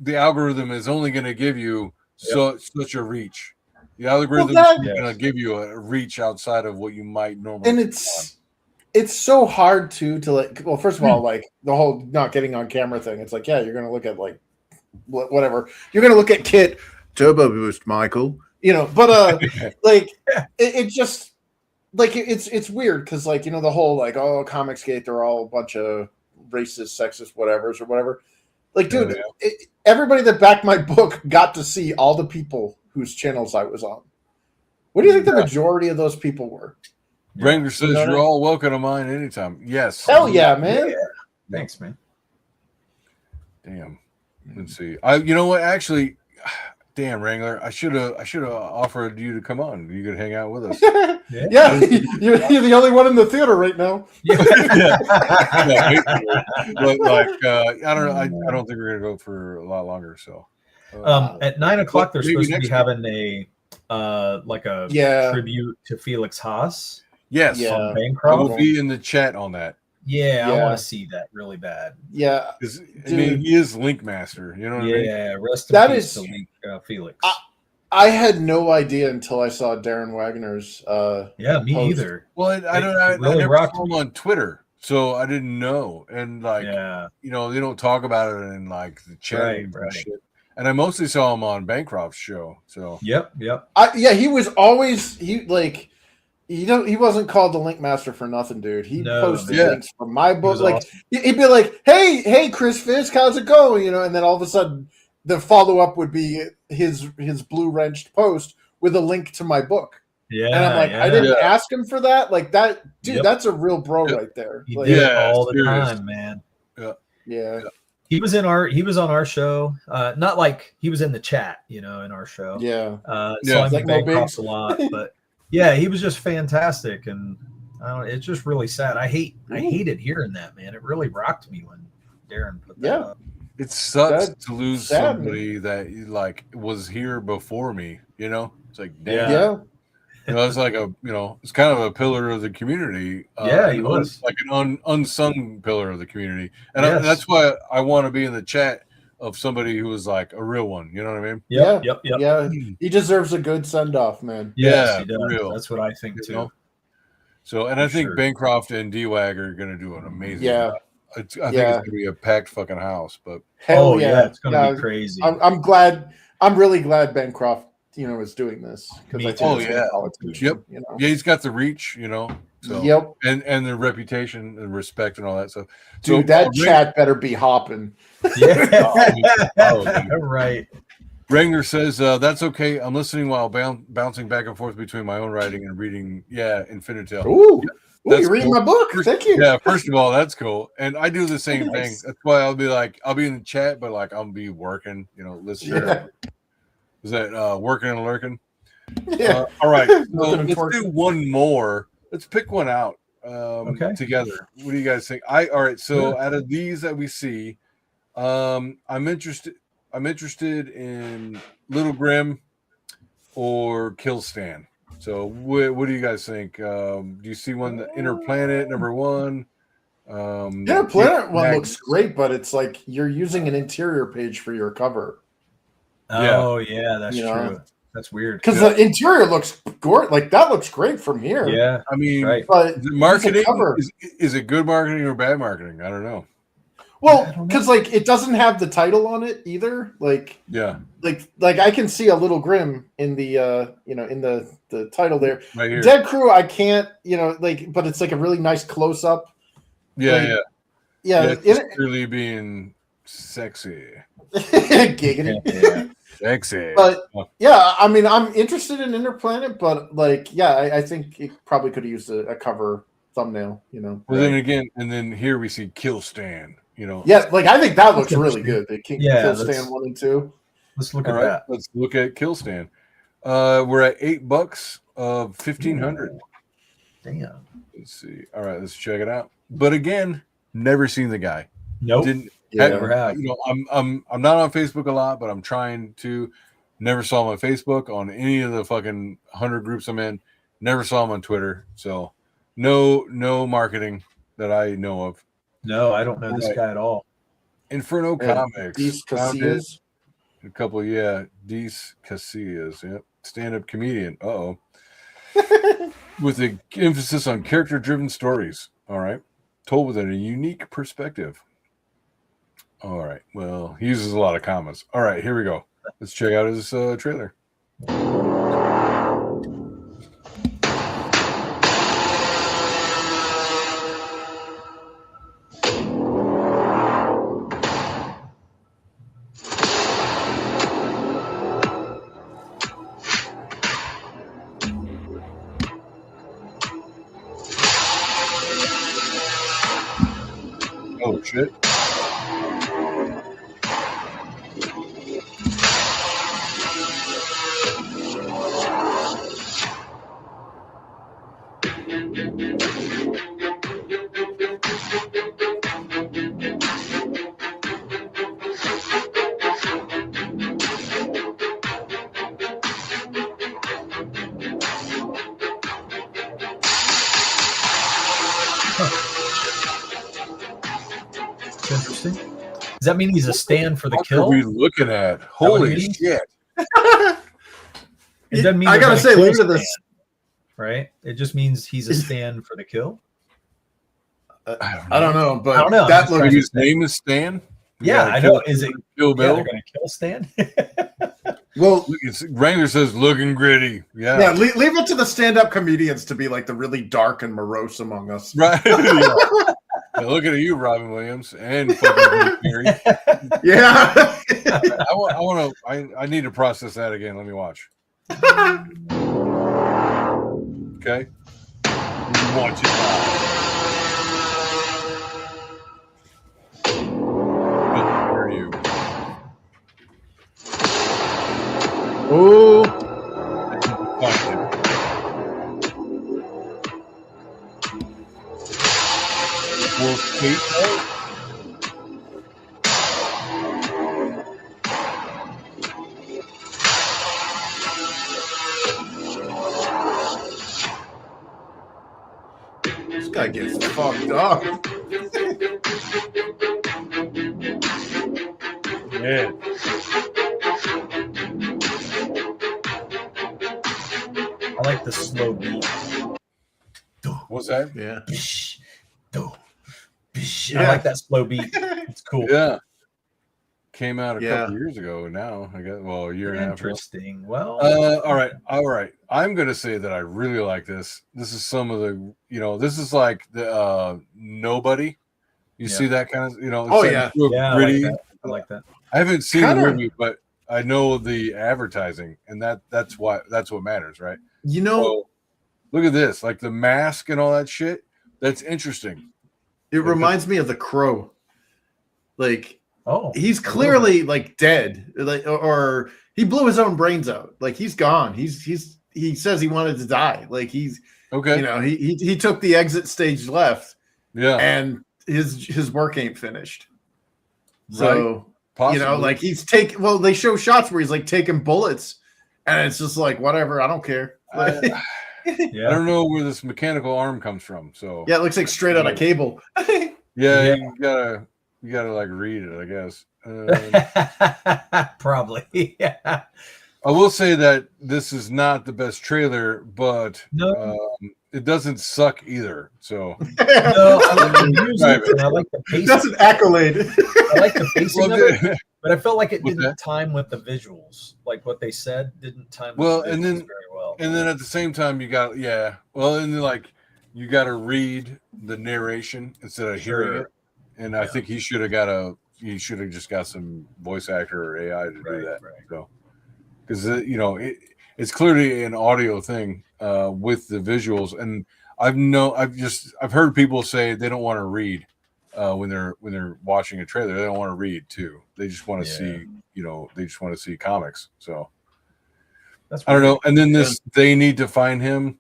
the algorithm is only going to give you such a reach. The algorithm is going to give you a reach outside of what you might normally. And it's so hard to like. Well, first of all, like the whole not getting on camera thing. It's like, you're going to look at like whatever. You're going to look at Kit Turbo Boost, Michael. But like it just like it's weird because like the whole like Comicsgate, they're all a bunch of racist, sexist, whatevers or whatever. Like, dude, everybody that backed my book got to see all the people whose channels I was on. What do you think the majority of those people were? Branger says you're all welcome to mine anytime. Yes. Hell yeah, man. Yeah. Thanks, man. Damn. Let's see. You know what? Actually, damn, Wrangler, I should have offered you to come on. You could hang out with us. Yeah. You're the only one in the theater right now. But like, I don't know. I don't think we're gonna go for a lot longer. So, at 9 o'clock, they're supposed to be having a tribute to Felix Haas. Yes, on I will be in the chat on that. Yeah, I want to see that really bad. Yeah, I mean, he is Link Master. You know what I mean? Yeah, rest in peace to Link Felix. I had no idea until I saw Darren Wagner's. Me post. Either. Well, I never saw him on Twitter, so I didn't know. And like, they don't talk about it in like the chat and shit. And I mostly saw him on Bancroft's show. So yep. He was always he wasn't called the Link Master for nothing, dude. He posted links from my book. Like awesome. He'd be like, "Hey, Chris Fisk, how's it going?" And then all of a sudden, the follow up would be his blue wrenched post with a link to my book. Yeah, and I'm like, I didn't ask him for that. Like that, dude. That's a real bro right there. He like, did it all the time, man. Yeah. He was on our show. Not like he was in the chat, in our show. Yeah. So I mean, Bancroft's a lot, but. Yeah, he was just fantastic, and it's just really sad. I hated hearing that, man. It really rocked me when Darren put that up. It sucks to lose somebody that like was here before me. It's like damn. It's like it's kind of a pillar of the community. He was like an unsung pillar of the community, and that's why I want to be in the chat of somebody who was like a real one. You know what I mean? Yep. Yeah, he deserves a good send off, man. Yes, he does. Real. That's what I think too. So, and I think Bancroft and D-Wag are going to do an amazing job. I think it's going to be a packed fucking house, but hell it's going to be crazy. I'm glad. I'm really glad Bancroft, is doing this because I think he's got the reach, So and the reputation and respect and all that stuff. Dude, so, that chat better be hopping. Right. Rangner says that's okay. I'm listening while bouncing back and forth between my own writing and reading. Infinitel. Ooh, you're reading my book. Thank you. Yeah, first of all, that's cool, and I do the same thing. That's why I'll be in the chat, but like I'll be working. Listening. Yeah. Is that working and lurking? Yeah. All right. So let's do one more. Let's pick one out together. What do you guys think? All right. So out of these that we see, I'm interested in Little Grim or Killstan. So what do you guys think? Do you see one, the Inner Planet #1? Inner Planet one looks great, but it's like you're using an interior page for your cover. Oh yeah, that's true. That's weird. Because the interior looks gorgeous. Like that looks great from here. Yeah, I mean, but the marketing is it good marketing or bad marketing? I don't know. Well, because like it doesn't have the title on it either. Like like I can see a Little Grim in the in the title there. Right here. Dead Crew, I can't but it's like a really nice close up. Yeah. It's really being sexy. Giggity. Sexy. But yeah, I mean, I'm interested in Interplanet, but like, yeah, I think it probably could have used a cover thumbnail, you know. Well, then again, and then here we see Kill Stan. You know. Yeah, like I think that looks really good. The Kill let's- Stan 1 and 2. Let's look All at right, that. let's look at Kill Stan. We're at $8 of 1,500. Damn. Let's see. All right, let's check it out. But again, never seen the guy. Nope. Didn't Yeah. Never have. you know, I'm not on Facebook a lot, but I'm trying to. Never saw him on Facebook, on any of the fucking 100 groups I'm in. Never saw him on Twitter. So no marketing that I know of. No, I don't know this Right. guy at all. Inferno Comics. These Found it. Casillas. A couple, Dees Casillas, yep. Stand-up comedian. Uh-oh. With an emphasis on character-driven stories. All right. Told with a unique perspective. All right. Well, he uses a lot of commas. All right, here we go. Let's check out his trailer. Oh, shit. It's interesting. Does that mean he's a stand for the What are kill? we looking at? what Holy it means? shit. It doesn't mean I they're gotta gonna say, kill look at this. Stan, right? It just means he's a stand for the kill. I don't know, but I don't know. that I'm Maybe looks. his name is Stan? We Yeah, gotta I kill- know. Is it? Kill Yeah, Bill? they're gonna kill Stan. Well, Look, Wrangler says looking gritty. Yeah. yeah, leave it to the stand-up comedians to be like the really dark and morose among us. Right. Yeah. Now look at you, Robin Williams, and fucking Gary. Yeah. I need to process that again. Let me watch. Okay. Watch it. Where are you? Oh, Find it. Wolf Kate. this guy gets fucked up. Yeah. I like the slow beat. What's that? Yeah. Bish, do, bish. Yeah. I like that slow beat. It's cool. Yeah. Came out a Yeah. couple years ago now. I guess, well, a year and a half ago. Interesting. Well, All right. I'm gonna say that I really like this. This is some of the, this is like the Nobody. You Yeah. see that kind of, it's Oh, like yeah. real yeah, gritty. I like that. I haven't seen Kinda- the movie, but I know the advertising, and that's what matters, right? You know, So, look at this, like the mask and all that shit. That's interesting. it reminds me of The Crow. Like, Oh, he's clearly like dead, like, or he blew his own brains out. Like, he's gone. He says he wanted to die. Like, he's, Okay. he took the exit stage left, Yeah. and his work ain't finished. So, Possibly. like they show shots where he's like taking bullets, and it's just like, whatever, I don't care. Like, I don't know where this mechanical arm comes from. So yeah, it looks like straight out of Cable. yeah. You gotta like read it, I guess. probably. Yeah. I will say that this is not the best trailer, but No. it doesn't suck either. So No, I like the music and I like the pacing. That's an accolade. I like the pacing of it, but I felt like it What's didn't that? time with the visuals. Like what they said didn't time. Well, with the and visuals then- very well. and then at the same time you got and then like you got to read the narration instead of hearing Sure. it. And I think he should have just got some voice actor or AI to do Right, that. right. So because it's clearly an audio thing with the visuals, and I've heard people say they don't want to read when they're watching a trailer. They don't want to read too. They just want to see, they just want to see comics. So I don't know. And then they need to find him.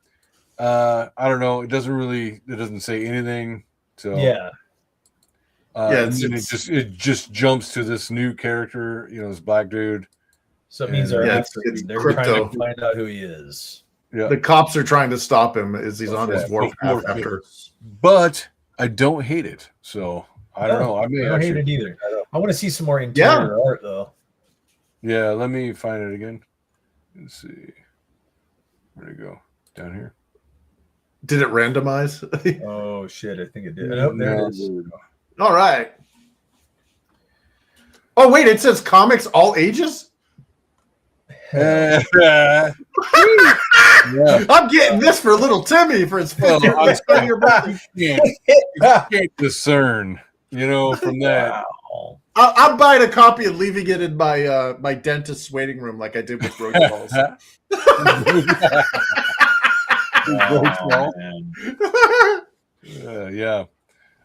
I don't know. It doesn't say anything. So it just jumps to this new character, this black dude. So it means they're trying to find out who he is. Yeah. The cops are trying to stop him as he's on his warpath after. But I don't hate it. So I don't know. I don't hate it either. I want to see some more interior art though. Yeah, let me find it again. Let's see. Where'd it go? Down here. Did it randomize? Oh shit! I think it did. Oh, there it is. All right. Oh wait, it says comics all ages. Yeah. I'm getting this for little Timmy for his 50th birthday. You can't discern, from that. Wow. I'm buying a copy and leaving it in my my dentist's waiting room, like I did with Roach Balls. Yeah.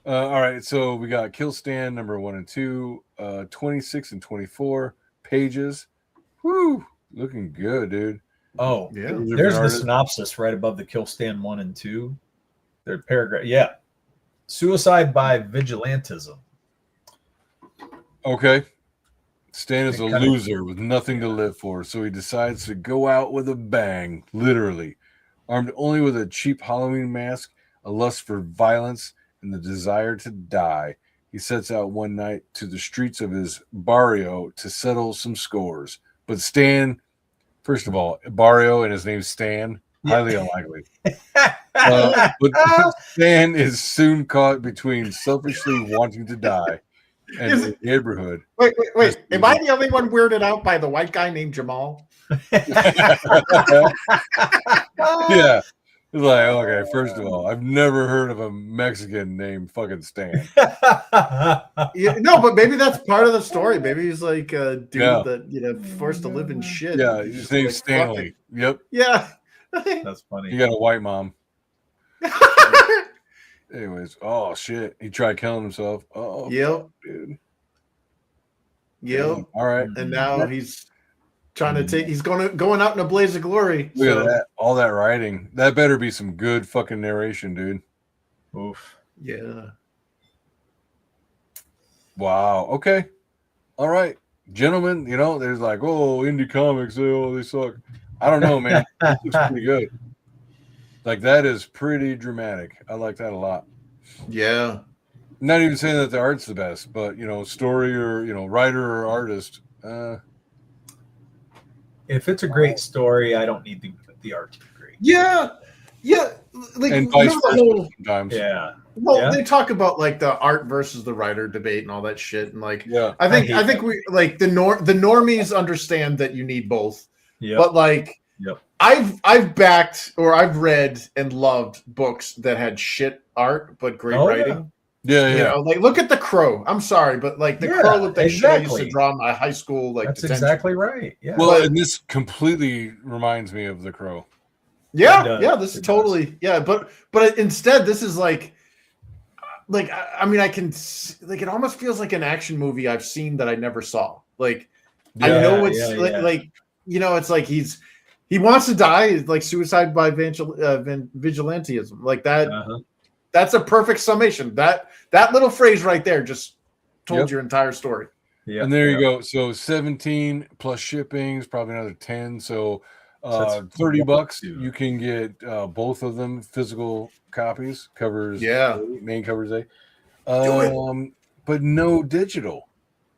All right, so we got Kill Stan number 1 and 2, 26 and 24 pages. Woo! Looking good, dude. Oh, yeah. There's the synopsis right above the Kill Stan 1 and 2. Third paragraph. Yeah. Suicide by vigilantism. Okay. Stan is a loser with nothing to live for, so he decides to go out with a bang, literally. Armed only with a cheap Halloween mask, a lust for violence, and the desire to die, he sets out one night to the streets of his barrio to settle some scores. But Stan, first of all, barrio and his name's Stan, highly unlikely. But Stan is soon caught between selfishly wanting to die and the neighborhood. Wait. Am I the only one weirded out by the white guy named Jamal? Yeah. It's like, okay, first of all, I've never heard of a Mexican named fucking Stan. No, but maybe that's part of the story. Maybe he's like a dude that forced to live in shit. Yeah, his name's Stanley. Yep. Yeah. That's funny. He got a white mom. Anyways, oh shit. He tried killing himself. Oh, yep. Dude. Yep. All right. And now he's trying to take. He's going out in a blaze of glory. Look at that! All that writing. That better be some good fucking narration, dude. Oof. Yeah. Wow. Okay. All right, gentlemen. There's like, indie comics. They suck. I don't know, man. It looks pretty good. Like that is pretty dramatic. I like that a lot. Yeah. I'm not even saying that the art's the best, but story or writer or artist. If it's a great story, I don't need the art to be great. Yeah. Like, and vice versa sometimes. Yeah. Well, they talk about like the art versus the writer debate and all that shit, and like, I think we like the normies understand that you need both. Yeah. But like, I've backed or I've read and loved books that had shit art but great writing. Yeah. Like look at The Crow. I'm sorry, but like The Crow looked like shit I used to draw in my high school. Like that's exactly right. Yeah. Well, and this completely reminds me of The Crow. Yeah. This is totally but instead this is like I mean I can like it almost feels like an action movie I've seen that I never saw. Like I know it's like it's like he wants to die, like suicide by vigilantism, like that. That's a perfect summation. That little phrase right there just told your entire story. Yeah, and there you go. So 17 plus shipping is probably another 10. So $30. You can get both of them physical copies. Covers main covers A. But no digital.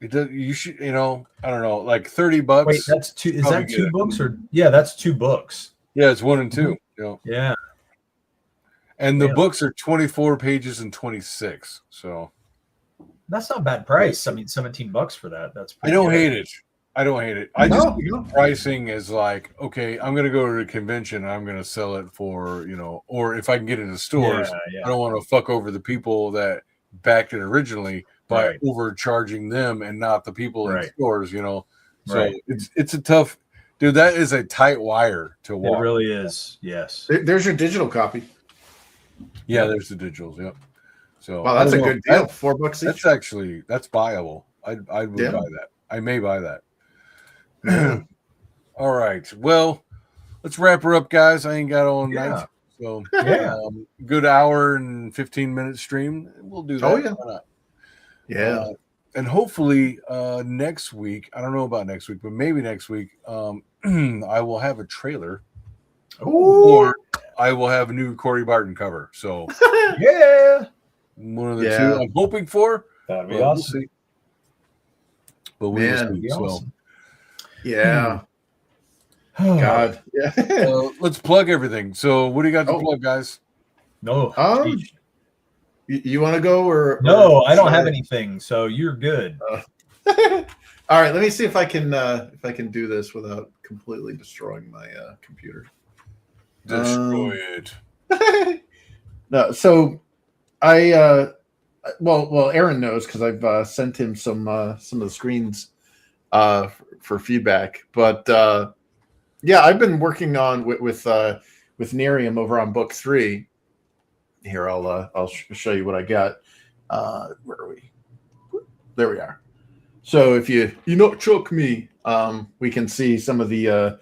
It does. You should. I don't know. Like $30. Wait, that's two. Is that 2 books or? Yeah, that's 2 books. Yeah, it's 1 and 2. Yeah. And the books are 24 pages and 26. So that's not a bad price. I mean, $17 for that. That's I don't hate it. I just pricing is like, okay, I'm going to go to a convention. I'm going to sell it for, or if I can get it in stores, I don't want to fuck over the people that backed it originally by overcharging them and not the people in stores, So it's a tough Dude, that is a tight wire to walk. It really is. Yes. There's your digital copy. Yeah, there's the digitals. Yep. So Wow, that's a good deal. $4 each. That's buyable. I would buy that. I may buy that. All right. Well, let's wrap her up, guys. I ain't got all night. So good hour and 15-minute stream. We'll do that. Oh yeah. Why not? Yeah. And hopefully next week, I don't know about next week, but maybe next week, I will have a trailer. Or I will have a new Corey Barton cover. So yeah. One of the two I'm hoping for. That'd be awesome. We'll see. But we'll see. Awesome. Yeah. God. Yeah. Let's plug everything. So what do you got to plug, guys? No. You want to go or no? I don't have anything. So you're good. All right. Let me see if I can do this without completely destroying my computer. Destroy it. No. So I well Aaron knows because I've sent him some of the screens for feedback, but I've been working on with Nerium over on book 3. Here, I'll show you what I got. Where are we? There we are. So if you choke me, we can see some of the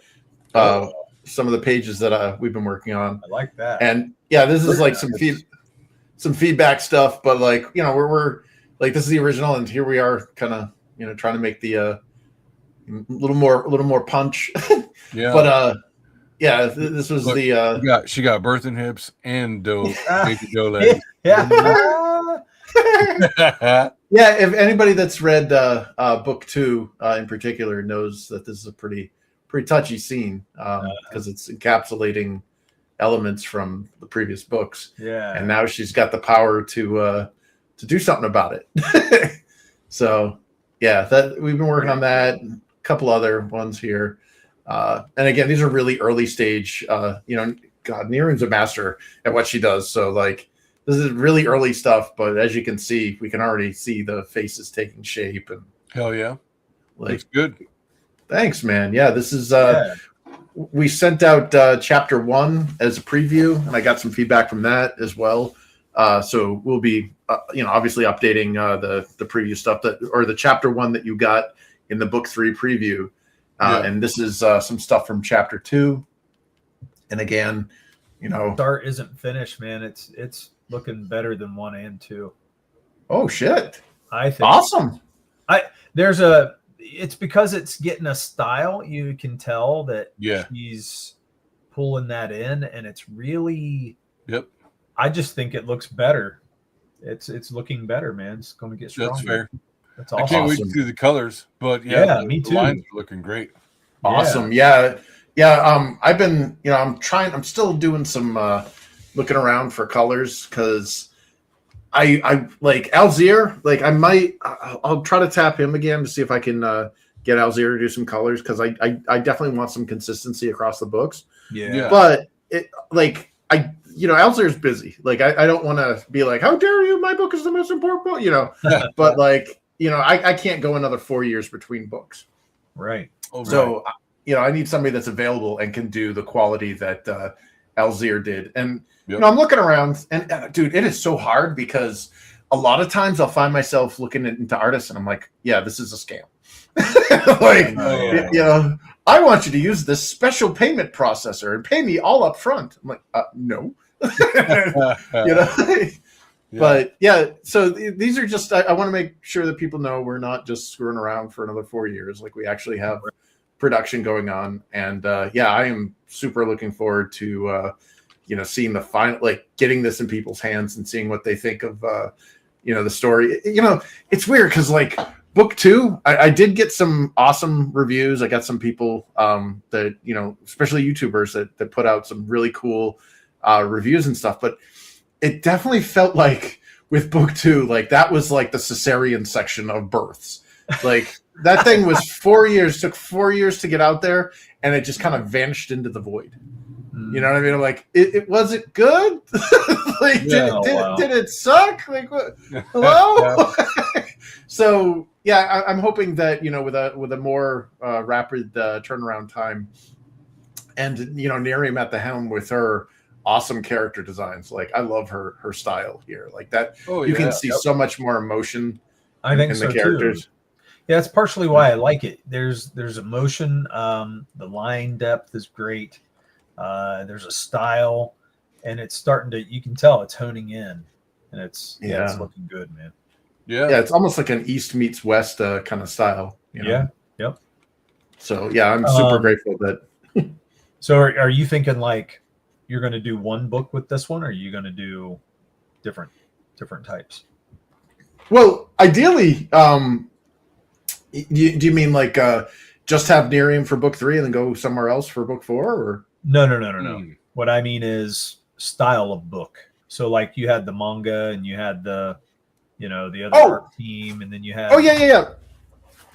pages that we've been working on. I like that. And this is like some feedback stuff, but like we're like this is the original, and here we are, kind of trying to make the little more punch. Yeah. But this was she got birthing hips and baby dough legs. Yeah. If anybody that's read book 2 in particular knows that this is a pretty touchy scene because it's encapsulating elements from the previous books. Yeah. And now she's got the power to do something about it. So that we've been working on that, and a couple other ones here. And again, these are really early stage. God, Nerium's a master at what she does. So like, this is really early stuff. But as you can see, we can already see the faces taking shape. And hell yeah, looks good. Thanks, man. Yeah, this is. We sent out chapter 1 as a preview, and I got some feedback from that as well. So we'll be, obviously updating the preview stuff or the chapter 1 that you got in the book 3 preview. And this is some stuff from chapter 2. And again, Start isn't finished, man. It's looking better than 1 and 2. Oh shit! I think awesome. It's because it's getting a style. You can tell that she's pulling that in, and it's really. Yep. I just think it looks better. It's looking better, man. It's going to get stronger. That's fair. That's awesome. I can't wait to see the colors, but me too. The lines are looking great. Awesome. Yeah. I've been, I'm still doing some looking around for colors because I like Alzir. Like I'll try to tap him again to see if I can get Alzir to do some colors because I definitely want some consistency across the books. Yeah. But Alzir's busy. Like I don't want to be like, how dare you? My book is the most important book. But like. I can't go another 4 years between books. Right. So, I need somebody that's available and can do the quality that Alzir did. And, I'm looking around and, dude, it is so hard because a lot of times I'll find myself looking into artists and I'm like, yeah, this is a scam. I want you to use this special payment processor and pay me all up front. I'm like, no. But so these are just, I want to make sure that people know we're not just screwing around for another 4 years. Like we actually have production going on. And I am super looking forward to, seeing the final, like getting this in people's hands and seeing what they think of, the story. It's weird because like book 2, I did get some awesome reviews. I got some people that, especially YouTubers that put out some really cool reviews and stuff. But it definitely felt like with book 2, like that was like the cesarean section of births. Like that thing was 4 years, took 4 years to get out there, and it just kind of vanished into the void. You know what I mean? I'm like, it was it good? Like, did it suck? Like, what? Hello? So yeah, I'm hoping that with a more rapid turnaround time, and Nerium at the helm with her awesome character designs. Like I love her style here. Like that, you can see so much more emotion. I think in the characters. Too. Yeah, that's partially why I like it. There's emotion. The line depth is great. There's a style, and it's starting to. You can tell it's honing in, and it's looking good, man. Yeah, it's almost like an East meets West kind of style. Yeah. Yep. So yeah, I'm super grateful that. So are you thinking like you're going to do one book with this one, or are you going to do different types? Well, ideally, do you mean like just have Nerium for book 3 and then go somewhere else for book 4? Or No. What I mean is style of book. So like you had the manga and you had the the other art team, and then you had yeah.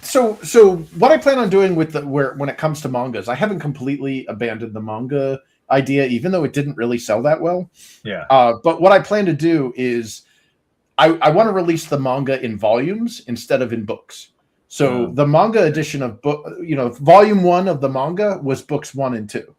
So what I plan on doing with when it comes to mangas, I haven't completely abandoned the manga idea, even though it didn't really sell that well. Yeah. But what I plan to do is I want to release the manga in volumes instead of in books. So the manga edition of volume 1 of the manga was books 1 and 2.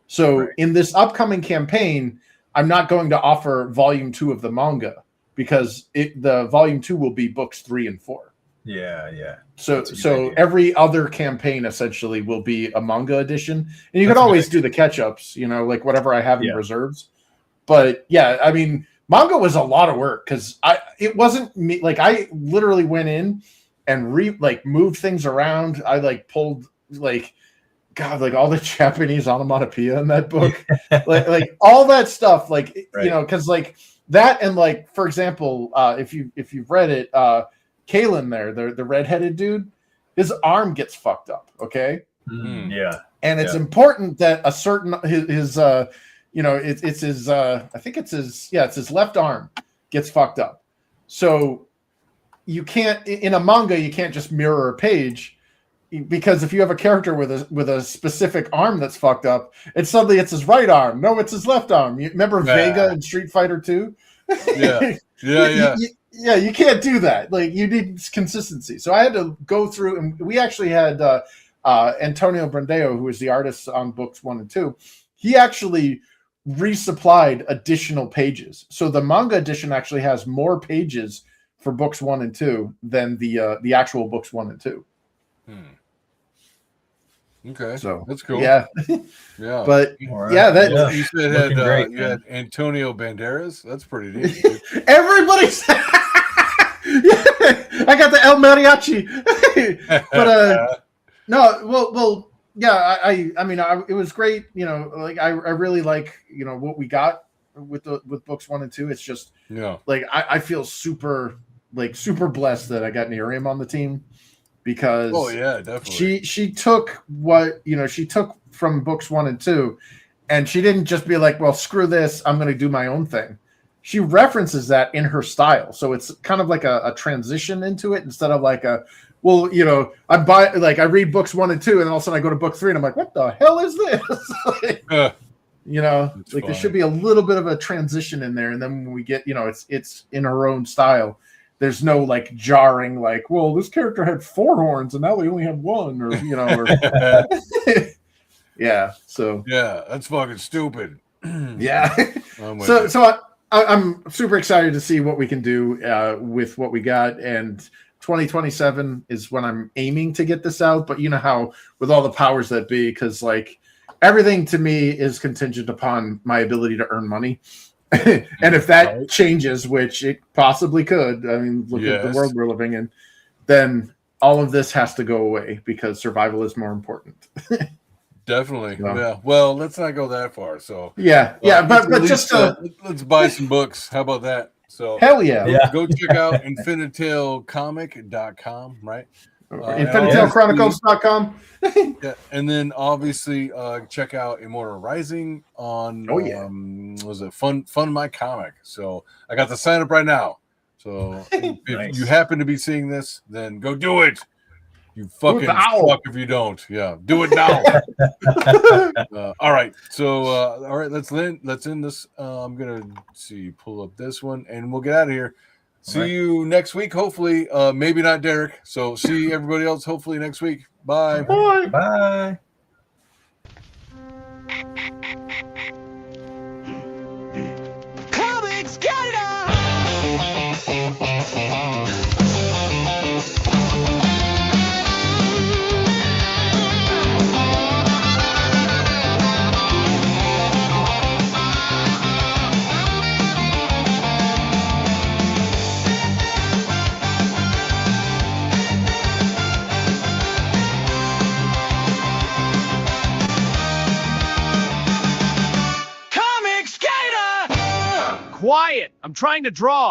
So in this upcoming campaign, I'm not going to offer volume 2 of the manga because the volume 2 will be books 3 and 4. Yeah. So every other campaign essentially will be a manga edition, and you could always do the catch-ups, like whatever I have in reserves. But yeah, I mean, manga was a lot of work because it wasn't me. Like I literally went in and moved things around. I pulled all the Japanese onomatopoeia in that book, like all that stuff, because that and for example, if you've read it, Kalen there, the redheaded dude, his arm gets fucked up. Okay. Yeah. And it's important that a certain his it's his I think it's his left arm gets fucked up. So you can't in a manga you can't just mirror a page, because if you have a character with a specific arm that's fucked up, it's his right arm. No, it's his left arm. You remember Vega in Street Fighter 2? Yeah. Yeah, you can't do that. Like you need consistency. So I had to go through, and we actually had Antonio Brandeo, who is the artist on books 1 and 2. He actually resupplied additional pages. So the manga edition actually has more pages for books 1 and 2 than the actual books 1 and 2. Okay, so that's cool. Yeah. But you said you had Antonio Banderas. That's pretty neat. Everybody's I got the El Mariachi. But no, well, yeah. I mean, it was great. I really like what we got with books 1 and 2. It's just I feel super blessed that I got Nerium on the team, because definitely she took what she took from books 1 and 2, and she didn't just be like, well, screw this, I'm going to do my own thing. She references that in her style, so it's kind of like a transition into it, instead of like I read books 1 and 2, and all of a sudden I go to book 3 and I'm like, what the hell is this? There should be a little bit of a transition in there, and then when we get it's in her own style. There's no jarring, well, this character had 4 horns and now they only have 1, or yeah. So yeah, that's fucking stupid. Yeah. So I'm super excited to see what we can do with what we got, and 2027 is when I'm aiming to get this out. But you know how with all the powers that be, because everything to me is contingent upon my ability to earn money. And if that changes, which it possibly could, I mean, look at the world we're living in, then all of this has to go away, because survival is more important. Definitely. Yeah. Well, let's not go that far. So but just let's buy some books. How about that? So hell yeah. Go check out InfinitailComic.com, right? InfinitailChronicles.com. Yeah, and then obviously check out Immortal Rising on was it Fun My Comic. So I got the sign up right now. So if you happen to be seeing this, then go do it. You fucking fuck if you don't. Yeah, do it now. All right. So let's end this. I'm gonna pull up this one, and we'll get out of here. See you next week, hopefully. Maybe not Derek. So see everybody else hopefully next week. Bye. Bye. Bye. Comics Canada! Quiet! I'm trying to draw.